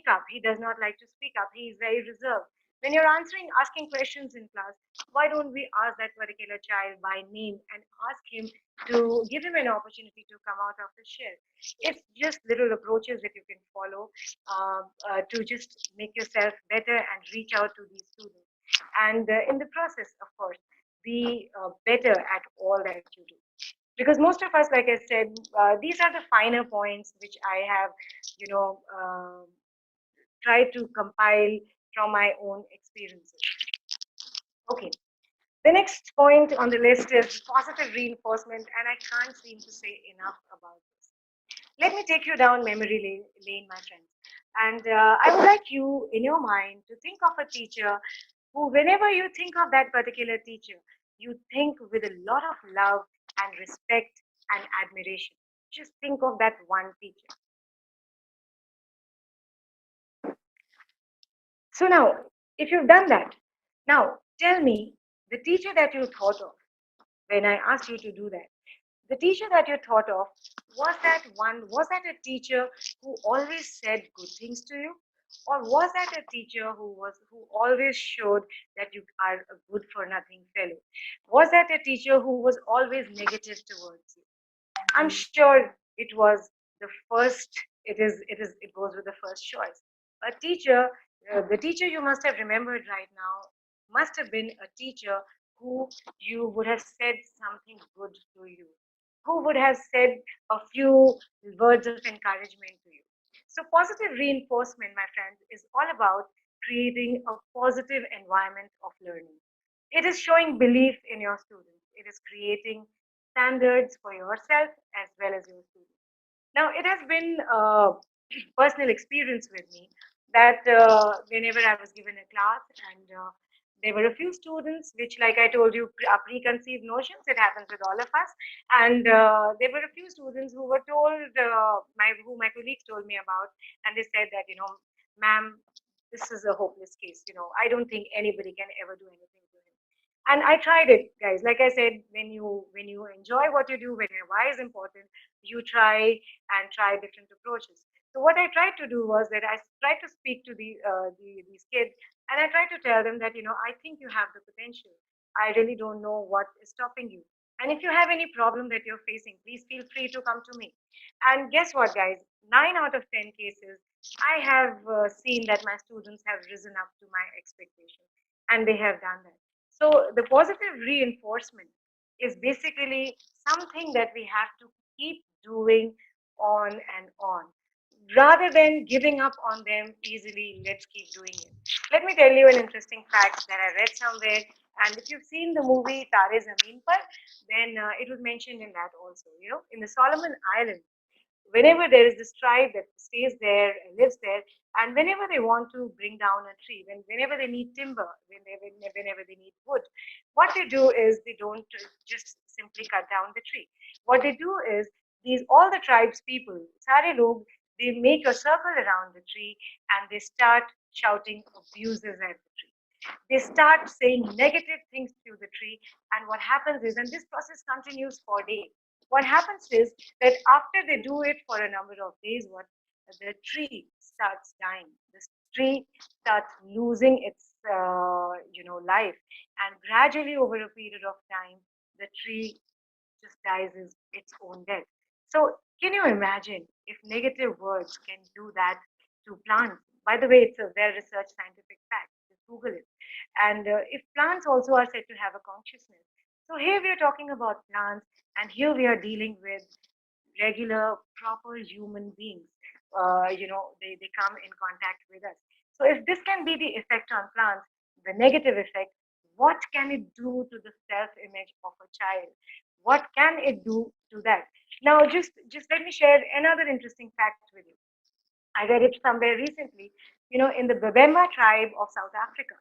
up, he does not like to speak up, he is very reserved. When you're asking questions in class, why don't we ask that particular child by name and ask him to give him an opportunity to come out of the shell? It's just little approaches that you can follow to just make yourself better and reach out to these students. And in the process, of course, be better at all that you do. Because most of us, like I said, these are the finer points which I have, you know, tried to compile from my own experiences. Okay. The next point on the list is positive reinforcement, and I can't seem to say enough about this. Let me take you down memory lane, my friends. And I would like you, in your mind, to think of a teacher who, whenever you think of that particular teacher, you think with a lot of love and respect and admiration. Just think of that one teacher. So now, if you've done that, now tell me the teacher that you thought of when I asked you to do that. The teacher that you thought of, was that a teacher who always said good things to you? Or was that a teacher who always showed that you are a good for nothing fellow? Was that a teacher who was always negative towards you? I'm sure it was the first. It goes with the first choice. A teacher, the teacher you must have remembered right now, must have been a teacher who you would have said something good to you, who would have said a few words of encouragement to you. So, positive reinforcement, my friends, is all about creating a positive environment of learning. It is showing belief in your students. It is creating standards for yourself as well as your students. Now, it has been a personal experience with me that whenever I was given a class and There were a few students which, like I told you, are preconceived notions. It happens with all of us. And there were a few students who were told, who my colleagues told me about, and they said that, ma'am, this is a hopeless case. I don't think anybody can ever do anything to him. And I tried it, guys. Like I said, when you enjoy what you do, when your why is important, you try different approaches. So what I tried to do was that I tried to speak to these kids, and I tried to tell them that, I think you have the potential. I really don't know what is stopping you. And if you have any problem that you're facing, please feel free to come to me. And guess what, guys? 9 out of 10 cases, I have seen that my students have risen up to my expectations, and they have done that. So the positive reinforcement is basically something that we have to keep doing on and on. Rather than giving up on them easily, let's keep doing it. Let me tell you an interesting fact that I read somewhere. And if you've seen the movie Tare Zameen Par, then it was mentioned in that also. In the Solomon Islands, whenever there is this tribe that stays there and lives there, and whenever they want to bring down a tree, whenever they need timber, whenever they need wood, what they do is they don't just simply cut down the tree. What they do is these all the tribes people, sare log, they make a circle around the tree and they start shouting abuses at the tree. They start saying negative things to the tree, and what happens is, and this process continues for days, what happens is that after they do it for a number of days, what the tree starts dying. This tree starts losing its life, and gradually over a period of time the tree just dies its own death. So can you imagine if negative words can do that to plants? By the way, it's a well researched scientific fact. Just Google it. And if plants also are said to have a consciousness. So here we are talking about plants, and here we are dealing with regular, proper human beings. They come in contact with us. So if this can be the effect on plants, the negative effect, what can it do to the self-image of a child? What can it do to that? Now, just let me share another interesting fact with you. I read it somewhere recently. In the Babemba tribe of South Africa,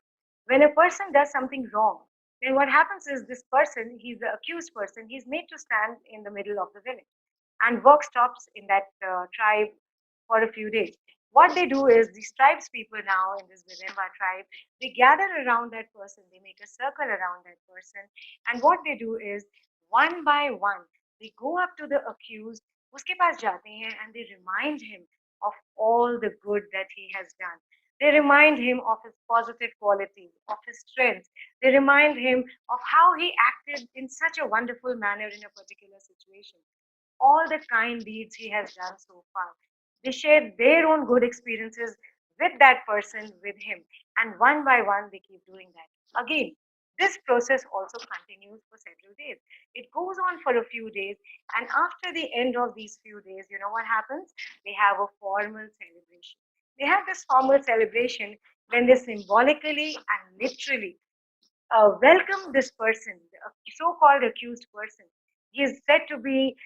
when a person does something wrong, then what happens is this person, he's the accused person, he's made to stand in the middle of the village, and work stops in that tribe for a few days. What they do is these tribes people now in this Babemba tribe, they gather around that person, they make a circle around that person, and what they do is one by one, they go up to the accused, उसके पास जाते हैं, and they remind him of all the good that he has done. They remind him of his positive qualities, of his strengths. They remind him of how he acted in such a wonderful manner in a particular situation, all the kind deeds he has done so far. They share their own good experiences with that person, with him, and one by one they keep doing that. Again, this process also continues for several days. It goes on for a few days, and after the end of these few days, you know what happens? They have a formal celebration. They have this formal celebration when they symbolically and literally welcome this person, the so-called accused person. He is said to be,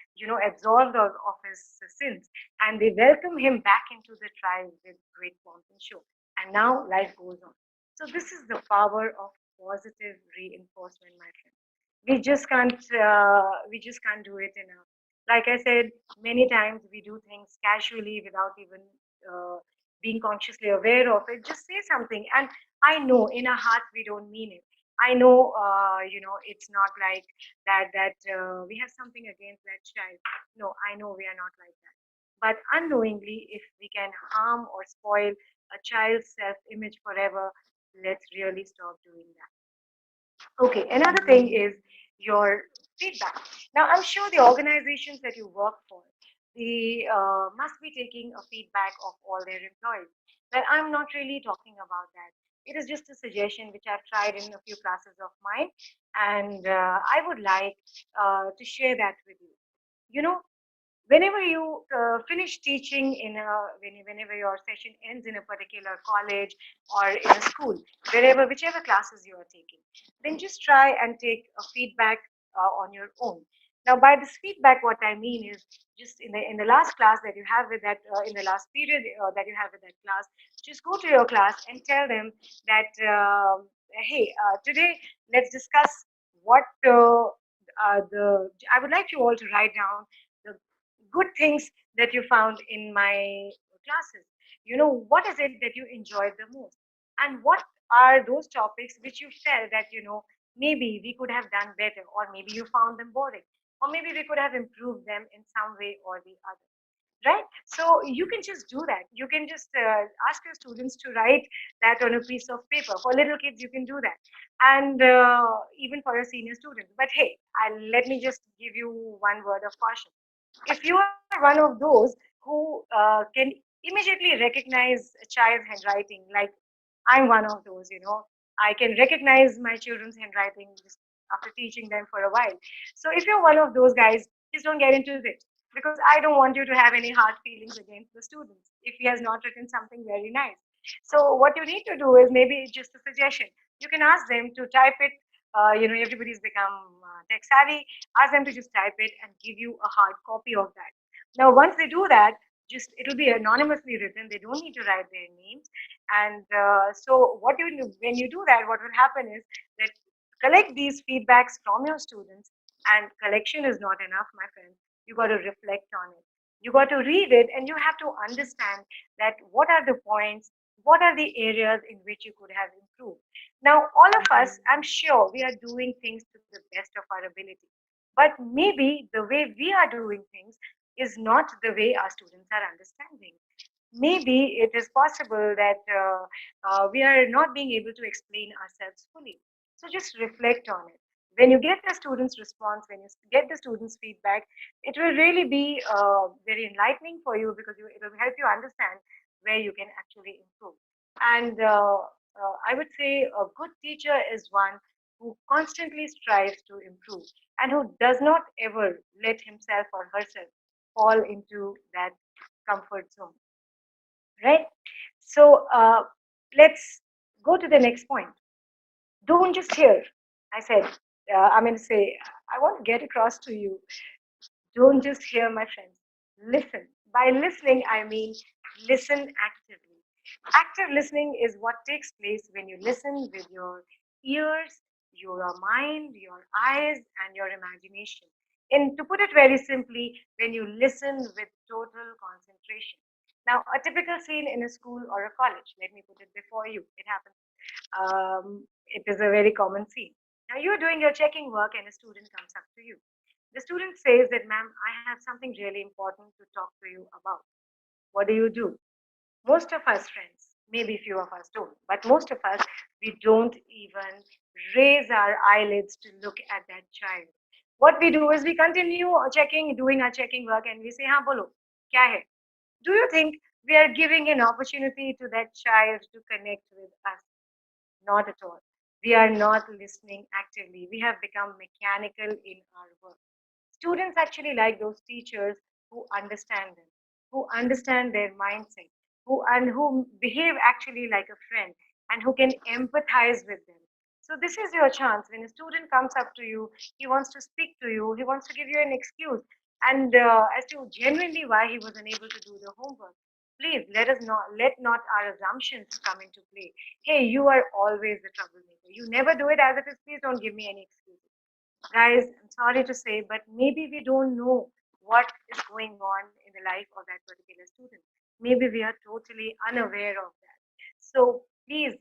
absolved of his sins, and they welcome him back into the tribe with great pomp and show. And now life goes on. So this is the power of positive reinforcement, my friend. We just can't do it enough. Like I said, many times we do things casually without even uh, being consciously aware of it. Just say something, and I know in our heart we don't mean it. I know, it's not like that we have something against that child. No, I know we are not like that. But unknowingly, if we can harm or spoil a child's self-image forever, let's really stop doing that. Okay, another thing is your feedback. Now, I'm sure the organizations that you work for, they must be taking a feedback of all their employees. But I'm not really talking about that. It is just a suggestion which I've tried in a few classes of mine, and I would like to share that with you. You know, whenever you finish teaching whenever your session ends in a particular college or in a school, whichever classes you are taking, then just try and take a feedback on your own. Now by this feedback, what I mean is, just in the last class that you have with that in the last period that you have with that class, just go to your class and tell them that hey, today let's discuss what the. I would like you all to write down the good things that you found in my classes. What is it that you enjoyed the most, and what are those topics which you felt that maybe we could have done better, or maybe you found them boring, or maybe we could have improved them in some way or the other, right? So you can just do that. You can just ask your students to write that on a piece of paper. For little kids you can do that, and even for your senior students. But hey, let me just give you one word of caution. If you are one of those who can immediately recognize a child's handwriting, like I'm one of those, I can recognize my children's handwriting just after teaching them for a while. So if you're one of those guys, please don't get into it, because I don't want you to have any hard feelings against the students if he has not written something very nice. So what you need to do is, maybe just a suggestion. You can ask them to type it. Everybody's become tech savvy. Ask them to just type it and give you a hard copy of that. Now, once they do that, just it will be anonymously written. They don't need to write their names. And so, what you do when you do that, what will happen is that collect these feedbacks from your students. And collection is not enough, my friend. You got to reflect on it. You got to read it, and you have to understand that what are the points, what are the areas in which you could have improved. Now, all of us, I'm sure, we are doing things to the best of our ability. But maybe the way we are doing things is not the way our students are understanding. Maybe it is possible that we are not being able to explain ourselves fully. So just reflect on it. When you get the students' response, when you get the students' feedback, it will really be very enlightening for you, because it will help you understand where you can actually improve. And I would say a good teacher is one who constantly strives to improve, and who does not ever let himself or herself fall into that comfort zone, right? So let's go to the next point. Don't just hear. I said, I'm going to say, I want to get across to you. Don't just hear, my friends. Listen. By listening, I mean listen actively. Active listening is what takes place when you listen with your ears, your mind, your eyes, and your imagination. And to put it very simply, when you listen with total concentration. Now, a typical scene in a school or a college, let me put it before you. It happens. It is a very common scene. Now, you're doing your checking work, and a student comes up to you. The student says that, ma'am, I have something really important to talk to you about. What do you do? Most of us, friends, maybe few of us don't, but most of us, we don't even raise our eyelids to look at that child. What we do is we continue doing our checking work, and we say, "Ha, bolo, kya hai?" Do you think we are giving an opportunity to that child to connect with us? Not at all. We are not listening actively. We have become mechanical in our work. Students actually like those teachers who understand them, who understand their mindset, who behave actually like a friend, and who can empathize with them. So this is your chance. When a student comes up to you, he wants to speak to you, he wants to give you an excuse, and as to genuinely why he was unable to do the homework. Please let not our assumptions come into play. Hey, you are always the troublemaker. You never do it as it is. Please don't give me any excuses. Guys, I'm sorry to say, but maybe we don't know what is going on in the life of that particular student. Maybe we are totally unaware of that. So please,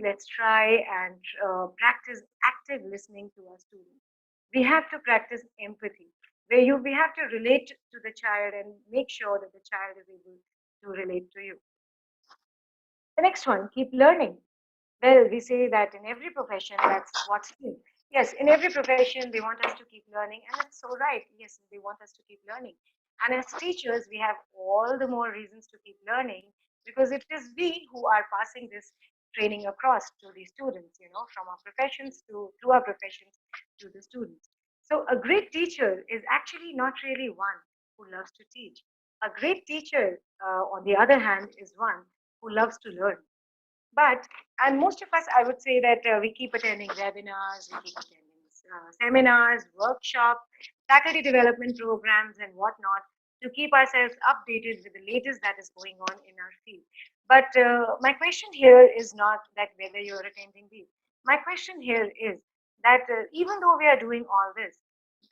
let's try and practice active listening to our students. We have to practice empathy, where we have to relate to the child and make sure that the child is able to relate to you. The next one, keep learning. Well, we say that in every profession, that's what's new. Yes, in every profession, they want us to keep learning, and that's so right. Yes, they want us to keep learning. And as teachers, we have all the more reasons to keep learning, because it is we who are passing this training across to the students, from our professions to through our professions to the students. So, a great teacher is actually not really one who loves to teach. A great teacher, on the other hand, is one who loves to learn. But, and most of us, I would say that we keep attending webinars, we keep attending seminars, workshops, faculty development programs, and whatnot, to keep ourselves updated with the latest that is going on in our field. But my question here is not that whether you're attending these. My question here is that even though we are doing all this,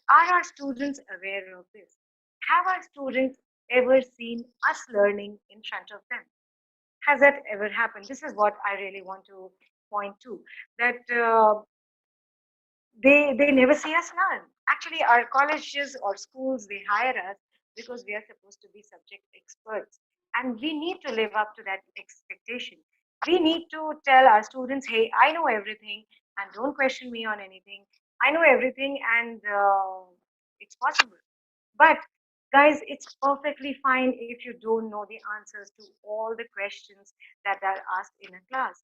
are our students aware of this? Have our students ever seen us learning in front of them? Has that ever happened? This is what I really want to point to. That they never see us learn. Actually, our colleges or schools, they hire us because we are supposed to be subject experts, and we need to live up to that expectation. We need to tell our students, hey, I know everything, and don't question me on anything. I know everything, and it's possible. But guys, it's perfectly fine if you don't know the answers to all the questions that are asked in a class.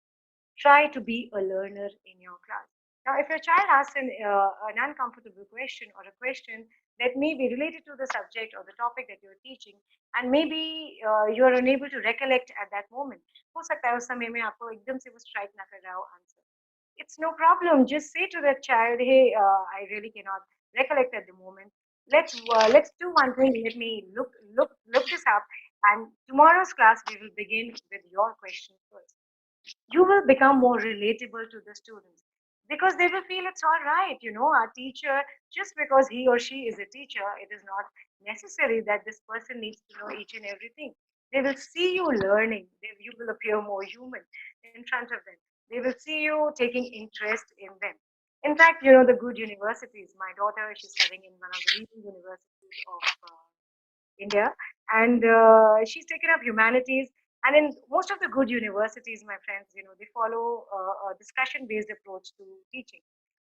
Try to be a learner in your class. Now, if your child asks an uncomfortable question or a question that may be related to the subject or the topic that you're teaching, and maybe you're unable to recollect at that moment, हो सकता है उस समय में आपको एकदम से वो strike ना कर रहा हो answer. It's no problem. Just say to that child, "Hey, I really cannot recollect at the moment. Let's do one thing. Let me look this up, and tomorrow's class we will begin with your question first. You will become more relatable to the students because they will feel it's all right. You know, our teacher, just because he or she is a teacher, it is not necessary that this person needs to know each and everything. They will see you learning. You will appear more human in front of them. They will see you taking interest in them. In fact, you know, the good universities, my daughter, she's studying in one of the leading universities of India, and she's taken up humanities. And in most of the good universities, my friends, you know, they follow a discussion-based approach to teaching.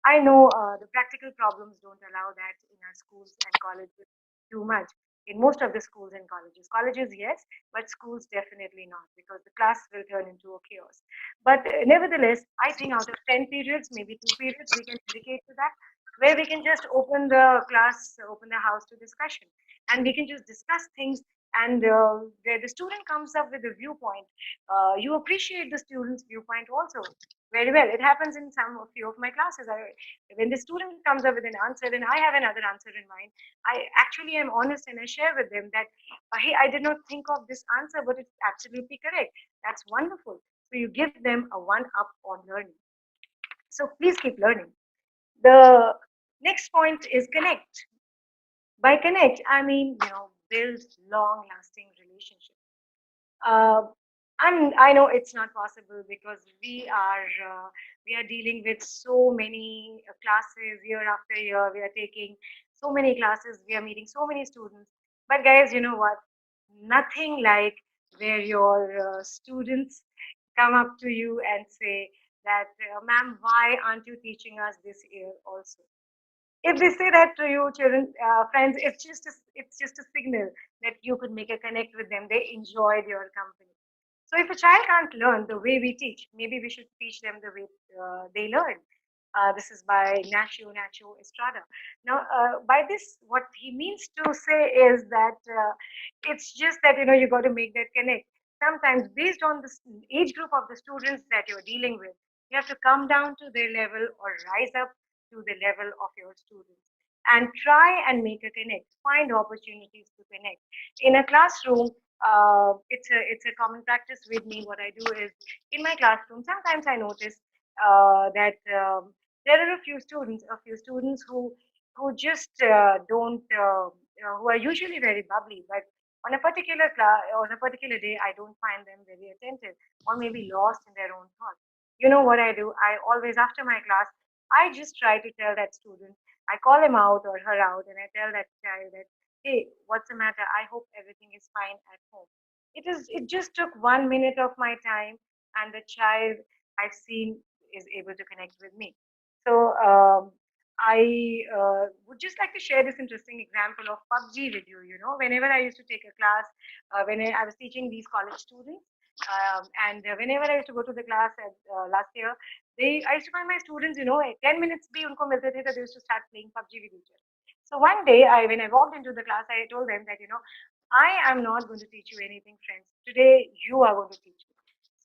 I know the practical problems don't allow that in our schools and colleges too much. In most of the schools and colleges, yes, but schools definitely not because the class will turn into a chaos. But nevertheless, I think out of 10 periods, maybe 2 periods, we can dedicate to that, where we can just open the class, open the house to discussion, and we can just discuss things, and where the student comes up with a viewpoint, you appreciate the student's viewpoint also very well. It happens in some of few of my classes. When the student comes up with an answer and I have another answer in mind, I actually am honest and I share with them that, hey, I did not think of this answer, but it's absolutely correct. That's wonderful. So you give them a one up on learning. So please keep learning. The next point is connect. By connect, I mean, you know, build long lasting relationships. Uh, I know it's not possible because we are dealing with so many classes year after year. We are taking so many classes. We are meeting so many students. But guys, you know what? Nothing like where your students come up to you and say that, "Ma'am, why aren't you teaching us this year also?" If they say that to you, children, friends, it's just a signal that you could make a connect with them. They enjoyed your company. So if a child can't learn the way we teach, maybe we should teach them the way they learn. This is by Nacho Estrada. Now, by this, what he means to say is that it's just that, you know, you got to make that connect. Sometimes, based on the age group of the students that you're dealing with, you have to come down to their level or rise up to the level of your students and try and make a connect. Find opportunities to connect in a classroom. It's a common practice with me. What I do is in my classroom. Sometimes I notice that there are a few students who just don't, who are usually very bubbly, but on a particular day, I don't find them very attentive or maybe lost in their own thoughts. You know what I do? I always after my class, I just try to tell that student. I call him out or her out, and I tell that child that, "Hey, what's the matter? I hope everything is fine at home." It just took 1 minute of my time, and the child I've seen is able to connect with me. So I would just like to share this interesting example of PUBG with you. You know, whenever I used to take a class, when I was teaching these college students, and whenever I used to go to the class last year, I used to find my students, you know, 10 minutes bhi unko milte the, they used to start playing PUBG with each other. So one day, when I walked into the class, I told them that, you know, I am not going to teach you anything, friends. Today, you are going to teach me.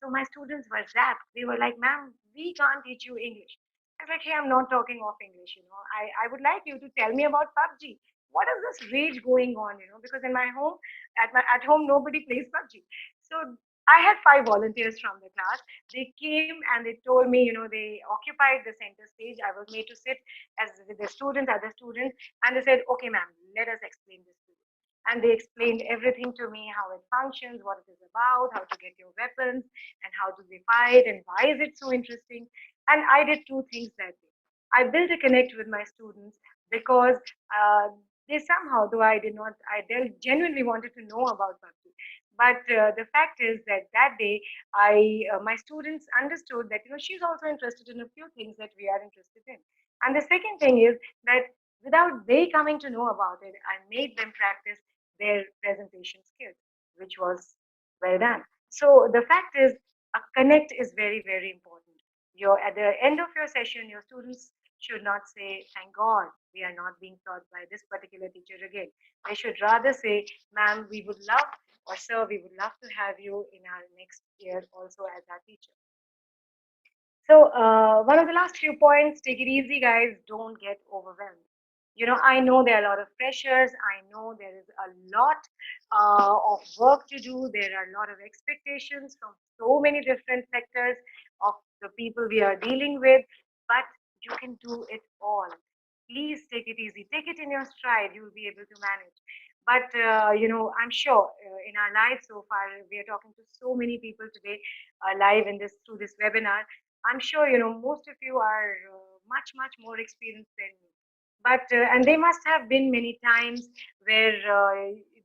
So my students were zapped. They were like, "Ma'am, we can't teach you English." I was like, "Hey, I'm not talking of English, you know. I would like you to tell me about PUBG. What is this rage going on, you know? Because in my home, at home, nobody plays PUBG. So I had five volunteers from the class. They came and they told me, they occupied the center stage. I was made to sit as with the students, other students, and they said, "Okay, ma'am, let us explain this to you." And they explained everything to me, how it functions, what it is about, how to get your weapons, and how do they fight, and why is it so interesting. And I did two things that day. I built a connect with my students because they somehow, though I did not, genuinely wanted to know about PUBG. But the fact is that that day, my students understood that she's also interested in a few things that we are interested in. And the second thing is that without they coming to know about it, I made them practice their presentation skills, which was well done. So the fact is, a connect is very, very important. Your At the end of your session, your students should not say, "Thank God we are not being taught by this particular teacher again." They should rather say, "Ma'am, we would love," or "Sir, we would love to have you in our next year also as our teacher." So, one of the last few points, take it easy, guys. Don't get overwhelmed. I know there are a lot of pressures. I know there is a lot of work to do. There are a lot of expectations from so many different sectors of the people we are dealing with, but you can do it all. Please take it easy. Take it in your stride. You will be able to manage. But I'm sure in our lives so far, we are talking to so many people today live in this through this webinar. I'm sure most of you are much more experienced than me. But and they must have been many times where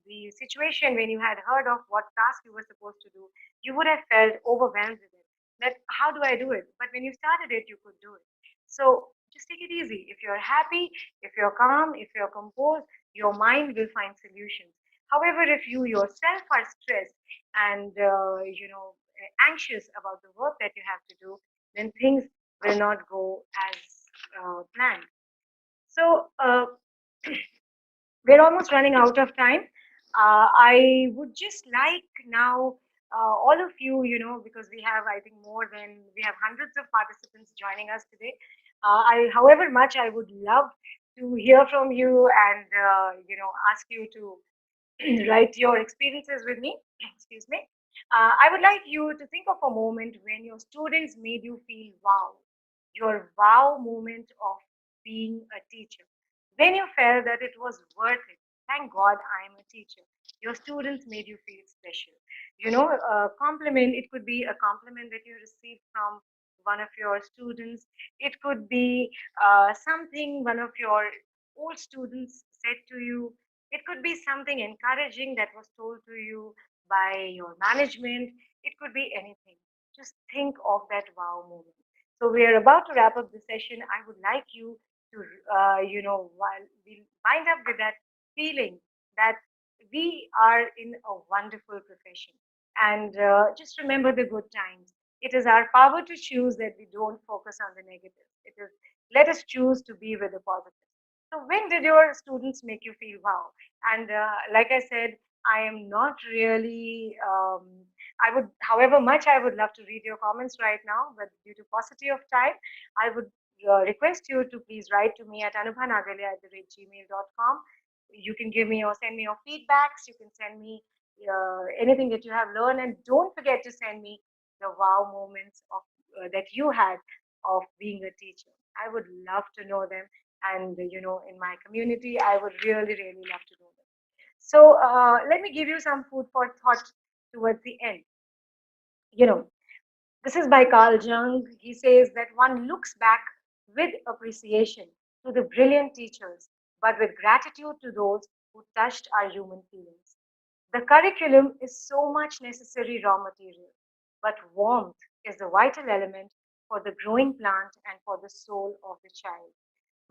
the situation when you had heard of what task you were supposed to do, you would have felt overwhelmed with it. That how do I do it? But when you started it, you could do it. So just take it easy. If you're happy, if you're calm, if you're composed, your mind will find solutions. However, if you yourself are stressed and anxious about the work that you have to do, then things will not go as planned. So we're almost running out of time. I would just like now all of you, because we have, I think, we have hundreds of participants joining us today. However much I would love to hear from you and, ask you to write your experiences with me. Excuse me. I would like you to think of a moment when your students made you feel wow, your wow moment of being a teacher. When you felt that it was worth it. Thank God I am a teacher. Your students made you feel special. A compliment, it could be a compliment that you received from one of your students. It could be something one of your old students said to you. It could be something encouraging that was told to you by your management. It could be anything. Just think of that wow moment. So we are about to wrap up the session. I would like you to, while we wind up with that feeling that we are in a wonderful profession. And just remember the good times. It is our power to choose that we don't focus on the negative. It is let us choose to be with the positive. So when did your students make you feel wow? And like I said, I am not really. I would, however much I would love to read your comments right now, but due to paucity of time, I would request you to please write to me at anubhanagalia@gmail.com. You can give me or send me your feedbacks. You can send me anything that you have learned, and don't forget to send me the wow moments of that you had of being a teacher. I would love to know them, and in my community, I would really, really love to know them. So let me give you some food for thought towards the end. You know, this is by Carl Jung. He says that one looks back with appreciation to the brilliant teachers, but with gratitude to those who touched our human feelings. The curriculum is so much necessary raw material, but warmth is the vital element for the growing plant and for the soul of the child.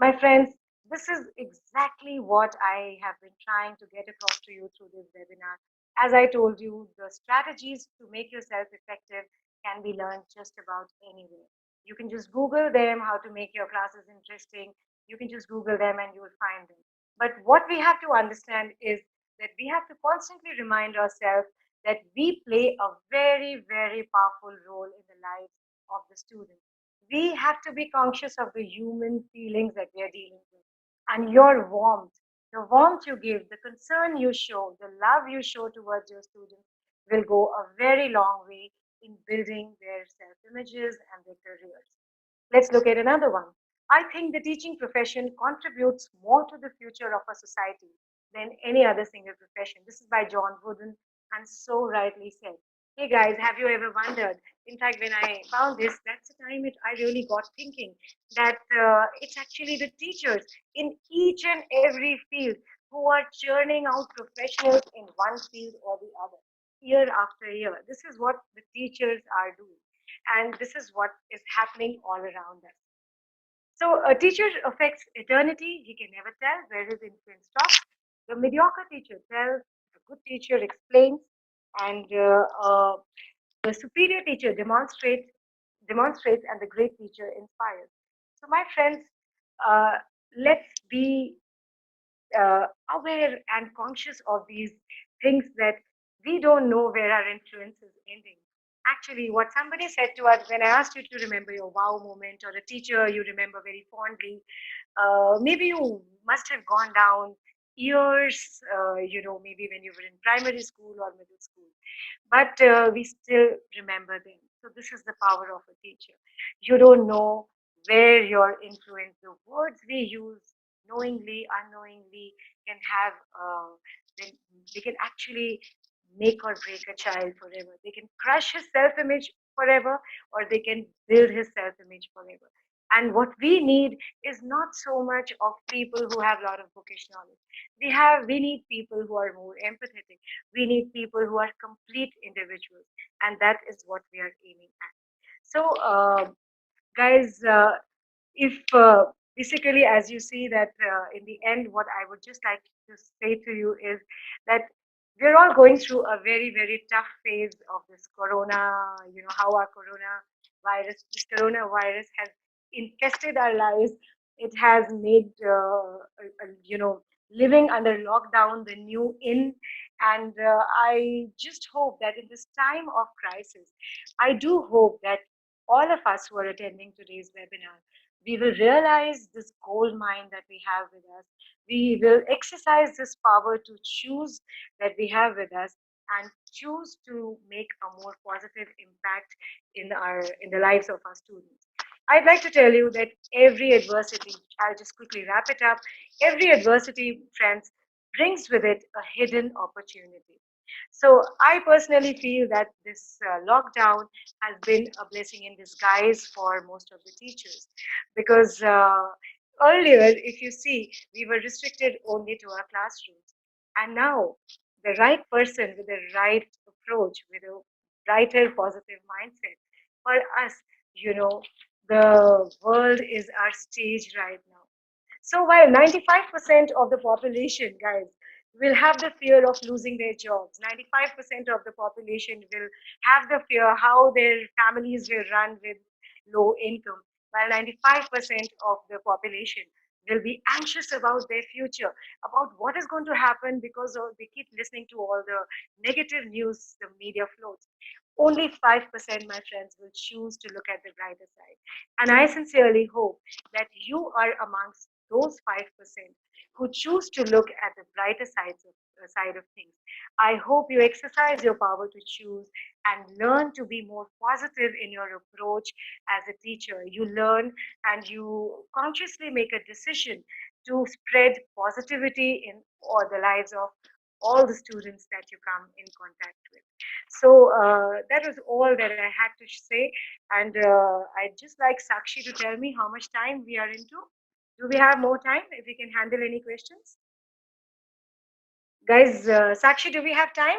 My friends, this is exactly what I have been trying to get across to you through this webinar. As I told you, the strategies to make yourself effective can be learned just about anywhere. You can just Google them, how to make your classes interesting. You can just Google them and you will find them. But what we have to understand is that we have to constantly remind ourselves that we play a very, very powerful role in the lives of the students. We have to be conscious of the human feelings that we are dealing with. And your warmth, the warmth you give, the concern you show, the love you show towards your students will go a very long way in building their self images and their careers. Let's look at another one. I think the teaching profession contributes more to the future of a society than any other single profession. This is by John Wooden, and so rightly said. Hey guys, have you ever wondered? In fact, when I found this, that's the time I really got thinking that it's actually the teachers in each and every field who are churning out professionals in one field or the other, year after year. This is what the teachers are doing, and this is what is happening all around us. So a teacher affects eternity. He can never tell where his influence stops. The mediocre teacher tells, the good teacher explains, and the superior teacher demonstrates, and the great teacher inspires. So, my friends, uh, let's be aware and conscious of these things, that we don't know where our influence is ending. Actually, what somebody said to us when I asked you to remember your wow moment or a teacher you remember very fondly, maybe you must have gone down years, maybe when you were in primary school or middle school, but we still remember them. So, this is the power of a teacher. You don't know where your influence, the words we use, knowingly, unknowingly, can have, they can actually make or break a child forever. They can crush his self image forever, or they can build his self image forever. And what we need is not so much of people who have a lot of bookish knowledge. We need people who are more empathetic. We need people who are complete individuals, and that is what we are aiming at. So, guys, if basically, as you see, that in the end, what I would just like to say to you is that we're all going through a very, very tough phase of this corona. You know how our this coronavirus has infested our lives. It has made living under lockdown the new in, and I just hope that in this time of crisis, I do hope that all of us who are attending today's webinar, we will realize this gold mine that we have with us. We will exercise this power to choose that we have with us, and choose to make a more positive impact in the lives of our students. I'd like to tell you that every adversity, I'll just quickly wrap it up, every adversity, friends, brings with it a hidden opportunity. So I personally feel that this lockdown has been a blessing in disguise for most of the teachers, because earlier, if you see, we were restricted only to our classrooms, and now the right person with the right approach, with a brighter positive mindset, for us, you know, the world is our stage right now. So while 95% of the population, guys, will have the fear of losing their jobs, 95% of the population will have the fear how their families will run with low income, while 95% of the population will be anxious about their future, about what is going to happen, because they keep listening to all the negative news the media floats. Only 5%, my friends, will choose to look at the brighter side. And I sincerely hope that you are amongst those 5% who choose to look at the brighter side of things. I hope you exercise your power to choose and learn to be more positive in your approach as a teacher. You learn and you consciously make a decision to spread positivity in all the lives of all the students that you come in contact with. So that was all that I had to say. And I'd just like Sakshi to tell me how much time we are into. Do we have more time if we can handle any questions? Guys, Sakshi, do we have time?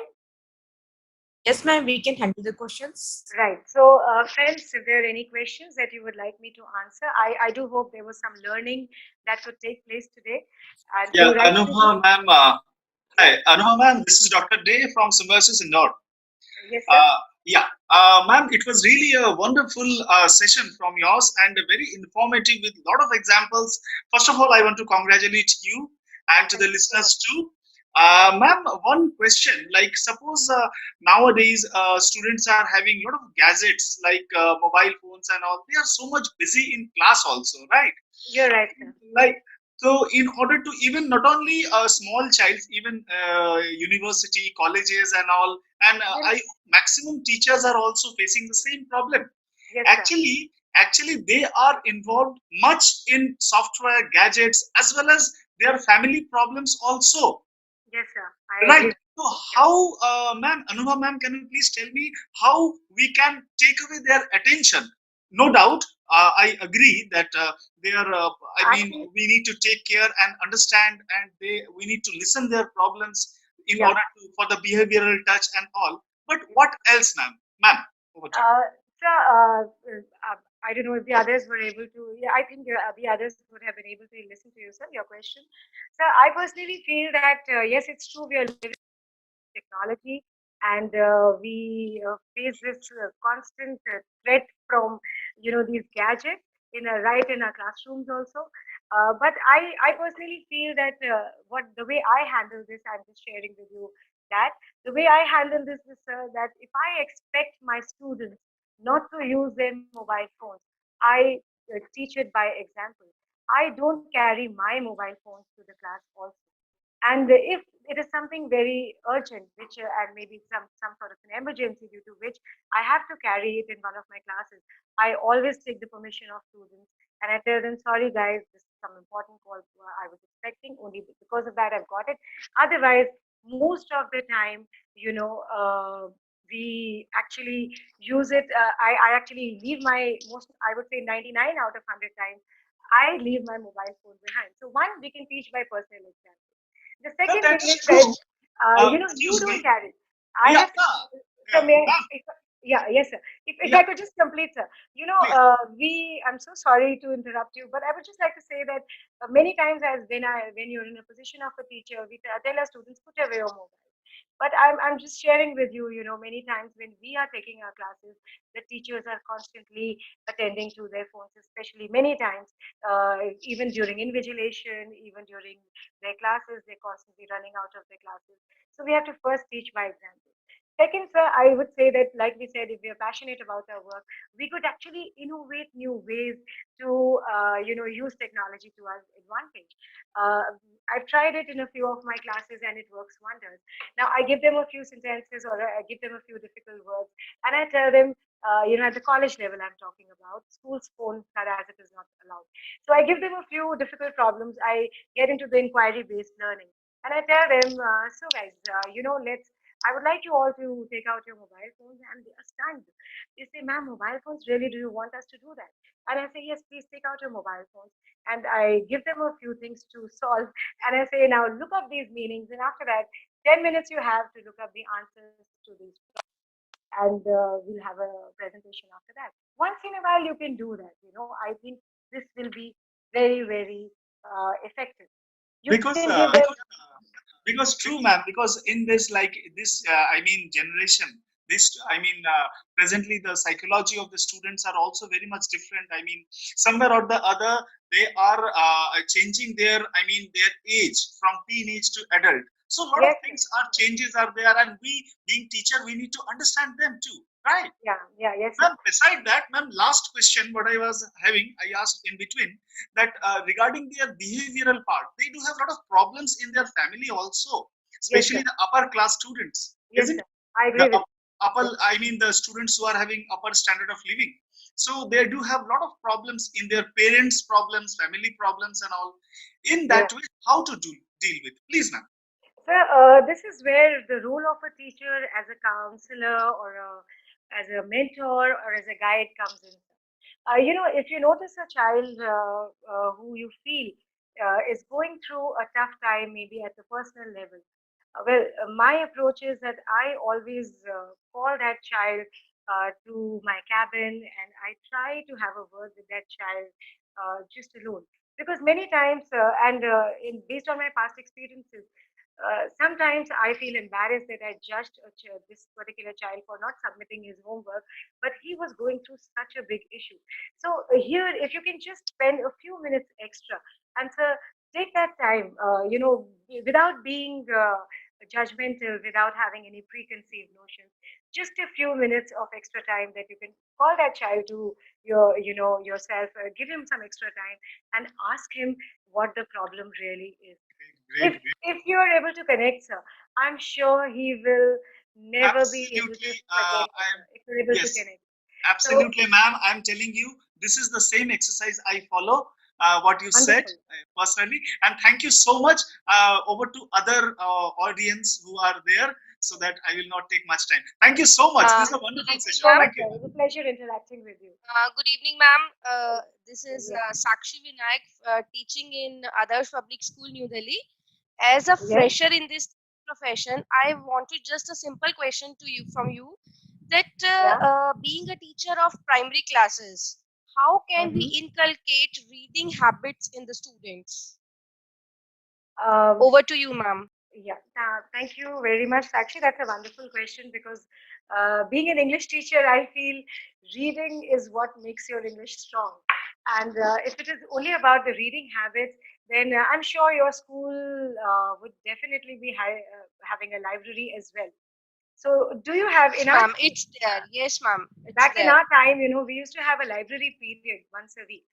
Yes, ma'am, we can handle the questions. Right. So, friends, if there are any questions that you would like me to answer, I do hope there was some learning that could take place today. And Yeah, do write to me. Anubha ma'am. Yes. Hi, Anubha ma'am. This is Dr. Day from Symbiosis in North. Yes, sir. Yeah, ma'am, it was really a wonderful session from yours and very informative with a lot of examples. First of all, I want to congratulate you and to the Thank you so much. listeners too. Ma'am, one question, like suppose nowadays students are having a lot of gadgets like mobile phones and all. They are so much busy in class also, right? You're right, sir. Like So, in order to even not only small child, even university, colleges, and all, and Even I maximum teachers are also facing the same problem. yes, sir. Actually, they are involved much in software gadgets as well as their family problems also. Yes, sir. I Right. agree. So Yeah. how, ma'am, Anuva ma'am, can you please tell me how we can take away their attention? No doubt, I agree that they are. I mean, Actually, we need to take care and understand, and we need to listen their problems in yeah. order to for the behavioral touch and all. But what else, ma'am? Ma'am, over to you. So, I don't know if the others were able to. Yeah, I think the others would have been able to listen to you, sir. Your question. So, I personally feel that yes, it's true. We are living in technology, and we face this constant threat from these gadgets right in our classrooms also. But I personally feel that what the way I handle this, I'm just sharing with you that the way I handle this is that if I expect my students not to use their mobile phones, I teach it by example. I don't carry my mobile phones to the class also. And if it is something very urgent, which and maybe some sort of an emergency due to which I have to carry it in one of my classes, I always take the permission of students and I tell them, sorry guys, this is some important call I was expecting. Only because of that I've got it. Otherwise, most of the time, we actually use it. I actually leave my most. I would say 99 out of 100 times. I leave my mobile phone behind. So one, we can teach by personal example. The No, second thing that's is that true. you Excuse don't me. carry. I Yeah, have, so may I, ma'am. if, yeah, yes, sir. If Yeah, I could just complete, sir. please. I'm so sorry to interrupt you, but I would just like to say that many times as when you're in a position of a teacher, we tell our students put away your mobile. But I'm just sharing with you, many times when we are taking our classes, the teachers are constantly attending to their phones, especially many times, even during invigilation, even during their classes, they're constantly running out of their classes. So we have to first teach by example. Second, sir, I would say that, like we said, if we are passionate about our work, we could actually innovate new ways to, use technology to our advantage. I've tried it in a few of my classes and it works wonders. Now, I give them a few sentences or I give them a few difficult words and I tell them, at the college level, I'm talking about school's phone that as it is not allowed. So I give them a few difficult problems. I get into the inquiry based learning and I tell them, so guys, let's. I would like you all to take out your mobile phones and they are stunned. They say, ma'am, mobile phones, really, do you want us to do that? And I say, yes, please take out your mobile phones. And I give them a few things to solve. And I say, now look up these meanings. And after that, 10 minutes you have to look up the answers to these and we'll have a presentation after that. Once in a while, you can do that. I think this will be very, very effective. You can Because give them, because true, ma'am, because in this like this I mean generation, this I mean presently the psychology of the students are also very much different. I mean, somewhere or the other they are changing their, I mean, their age from teenage to adult. So a lot of yes, things are changes are there, and we being teacher we need to understand them too, right? yeah, yes, sir. Ma'am, beside that, ma'am, last question what I was having, I asked in between that regarding their behavioral part, they do have a lot of problems in their family also, Yes, sir. especially the upper class students, Yes, isn't sir. it? I The agree with upper, you. I mean, the students who are having upper standard of living. So they do have a lot of problems in their parents' problems, family problems, and all. In Yeah. that way, how to deal with? Please, ma'am. So this is where the role of a teacher as a counselor or as a mentor or as a guide comes in. If you notice a child who you feel is going through a tough time, maybe at the personal level, my approach is that I always call that child to my cabin and I try to have a word with that child just alone. Because many times, based on my past experiences, sometimes I feel embarrassed that I judged this particular child for not submitting his homework, but he was going through such a big issue. So here, if you can just spend a few minutes extra, and sir, take that time, without being judgmental, without having any preconceived notions, just a few minutes of extra time that you can call that child to yourself, give him some extra time and ask him what the problem really is. Great, great. If you are able to connect, sir, I'm sure he will never be able to Absolutely. forget it, I'm sir, if you're able to Yes, connect. So absolutely, ma'am. I'm telling you, this is the same exercise I follow. What you said wonderful. personally, and thank you so much. Over to other audience who are there, so that I will not take much time. Thank you so much. This is a Good wonderful evening, session. So ma'am. much, Thank you. sir. It was a pleasure interacting with you. Good evening, ma'am. This is Yeah. Sakshi Vinayak, teaching in Adarsh Public School, New Delhi. As a Yes. fresher in this profession, I wanted just a simple question to you from you that Yeah. being a teacher of primary classes, how can we Mm-hmm. inculcate reading habits in the students? Um, Over to you, ma'am. Yeah, thank you very much. Actually, that's a wonderful question because being an English teacher, I feel reading is what makes your English strong. And if it is only about the reading habits, then I'm sure your school would definitely be having a library as well. So, do you have Yes, in our ma'am. It's there. Yes, ma'am. It's back in there. our time, we used to have a library period once a week,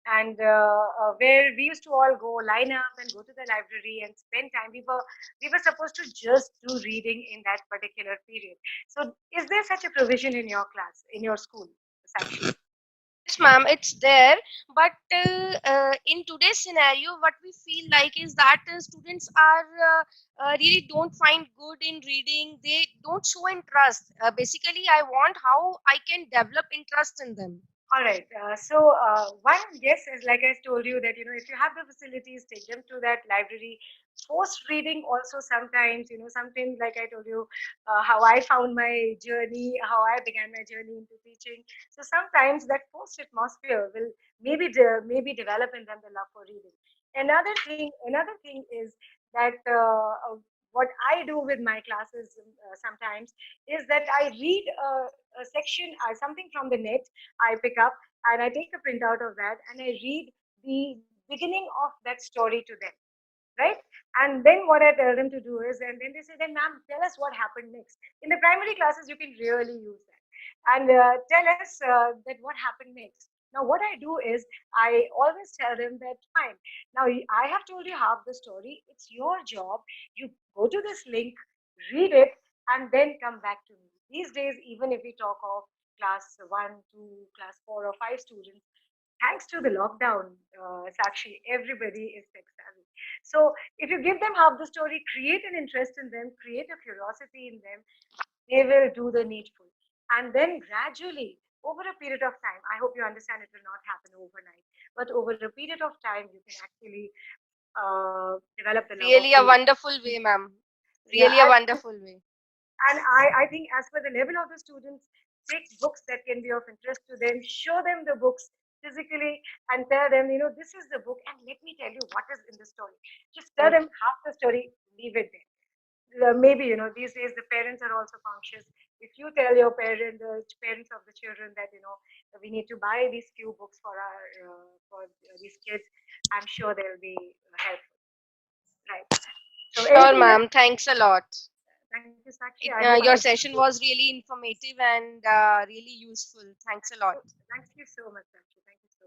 and where we used to all go line up and go to the library and spend time. We were supposed to just do reading in that particular period. So, is there such a provision in your class, in your school, Sakshi? Yes, ma'am, it's there. But in today's scenario, what we feel like is that students are really don't find good in reading. They don't show interest. Basically, I want how I can develop interest in them. All right. So one guess is, like I told you, that if you have the facilities, take them to that library. Forced reading also sometimes, sometimes, like I told you, how I found my journey, how I began my journey into teaching. So sometimes that forced atmosphere will maybe develop in them the love for reading. Another thing is that what I do with my classes sometimes is that I read a section, something from the net I pick up and I take a printout of that and I read the beginning of that story to them, right? And then what I tell them to do is, and then they say, then ma'am, tell us what happened next. In the primary classes, you can really use that and tell us that what happened next. Now, what I do is I always tell them that fine. Now, I have told you half the story. It's your job. You go to this link, read it, and then come back to me. These days, even if we talk of class 1, 2, class 4, or 5 students, thanks to the lockdown, Sakshi, everybody is tech savvy. So if you give them half the story, create an interest in them, create a curiosity in them, they will do the needful. And then gradually, over a period of time, I hope you understand it will not happen overnight, but over a period of time, you can actually develop the love of Really a reading. wonderful way, ma'am. Yeah, Really a wonderful way. and I think as per the level of the students, take books that can be of interest to them, show them the books physically, and tell them, this is the book, and let me tell you what is in the story. Just tell them half the story, leave it there. Maybe these days the parents are also conscious. If you tell your parents of the children that we need to buy these few books for our these kids, I'm sure they'll be helpful, right? So Sure, anything else? ma'am. Thanks a lot. Thank you, Sakshi. I hope I Your gave session you. was really informative and really useful. Thanks a lot. Thank you so much, Sakshi. Thank you so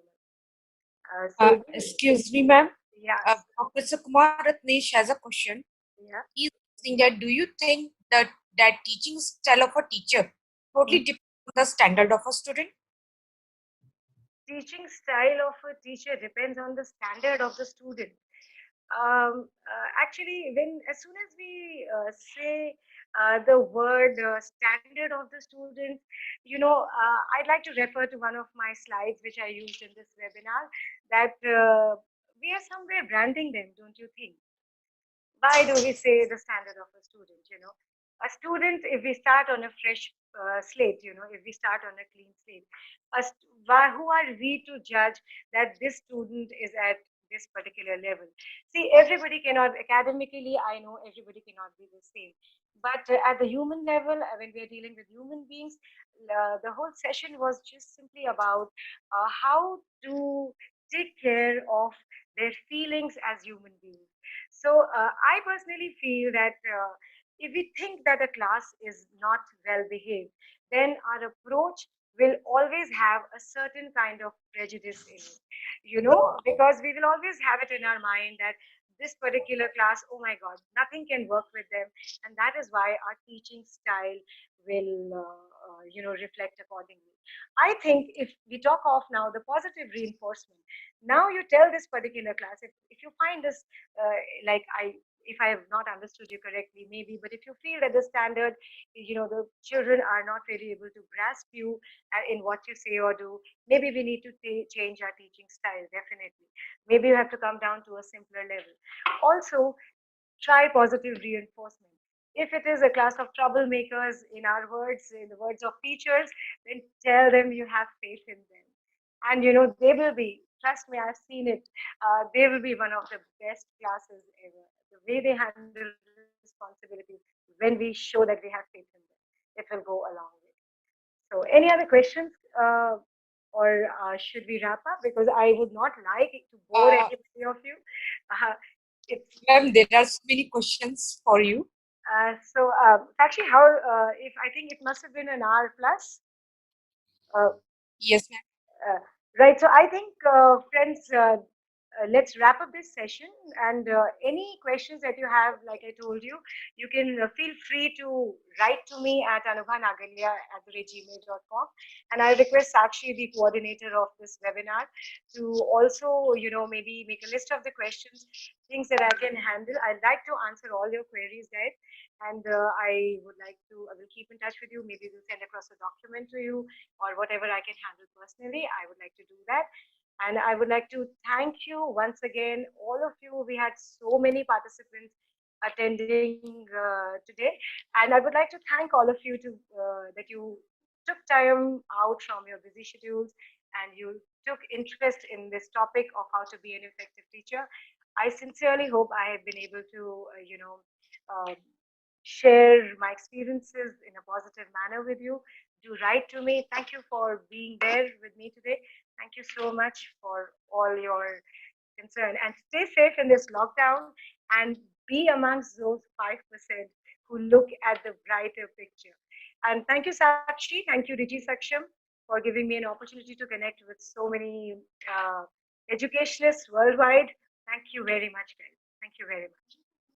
much. Excuse me, ma'am. Yes, Professor Kumar Ratnesh has a question. yeah. He's asking that do you think that teaching style of a teacher totally Mhm. depends on the standard of a student? Teaching style of a teacher depends on the standard of the student. Actually, when as soon as we say the word standard of the student, I'd like to refer to one of my slides which I used in this webinar, that we are somewhere branding them, don't you think? Why do we say the standard of a student? A student, if we start on a fresh slate, if we start on a clean slate, who are we to judge that this student is at this particular level? See, everybody cannot, academically, I know everybody cannot be the same. But at the human level, when we are dealing with human beings, the whole session was just simply about how to take care of their feelings as human beings. So I personally feel that if we think that a class is not well behaved, then our approach will always have a certain kind of prejudice in it, because we will always have it in our mind that this particular class, oh my God, nothing can work with them. And that is why our teaching style will, reflect accordingly. I think if we talk of now the positive reinforcement, now you tell this particular class, if you find this, like if I have not understood you correctly, maybe, but if you feel that the standard, the children are not really able to grasp you in what you say or do, maybe we need to change our teaching style, definitely. Maybe you have to come down to a simpler level. Also, try positive reinforcement. If it is a class of troublemakers, in our words, in the words of teachers, then tell them you have faith in them. And they will be, trust me, I've seen it, they will be one of the best classes ever. The way they handle responsibilities, when we show that we have faith in them, it will go a long way. So, any other questions? Or should we wrap up? Because I would not like to bore Uh, anybody of you. Uh, it's Ma'am, there are so many questions for you. Actually, how, if I think it must have been an hour plus. Uh, Yes, ma'am. Uh, right. So I think, friends, let's wrap up this session. And any questions that you have, like I told you, you can feel free to write to me at anubhanagalia@gmail.com. And I request Sakshi, the coordinator of this webinar, to also, maybe make a list of the questions, things that I can handle. I'd like to answer all your queries, guys. And I will keep in touch with you. Maybe we'll send across a document to you, or whatever I can handle personally, I would like to do that. And I would like to thank you once again, all of you. We had so many participants attending today, and I would like to thank all of you that you took time out from your busy schedules and you took interest in this topic of how to be an effective teacher. I sincerely hope I have been able to, um, share my experiences in a positive manner with you. Do write to me. Thank you for being there with me today. Thank you so much for all your concern. And stay safe in this lockdown and be amongst those 5% who look at the brighter picture. And thank you, Sakshi. Thank you, Riji Saksham, for giving me an opportunity to connect with so many educationists worldwide. Thank you very much, guys. Thank you very much.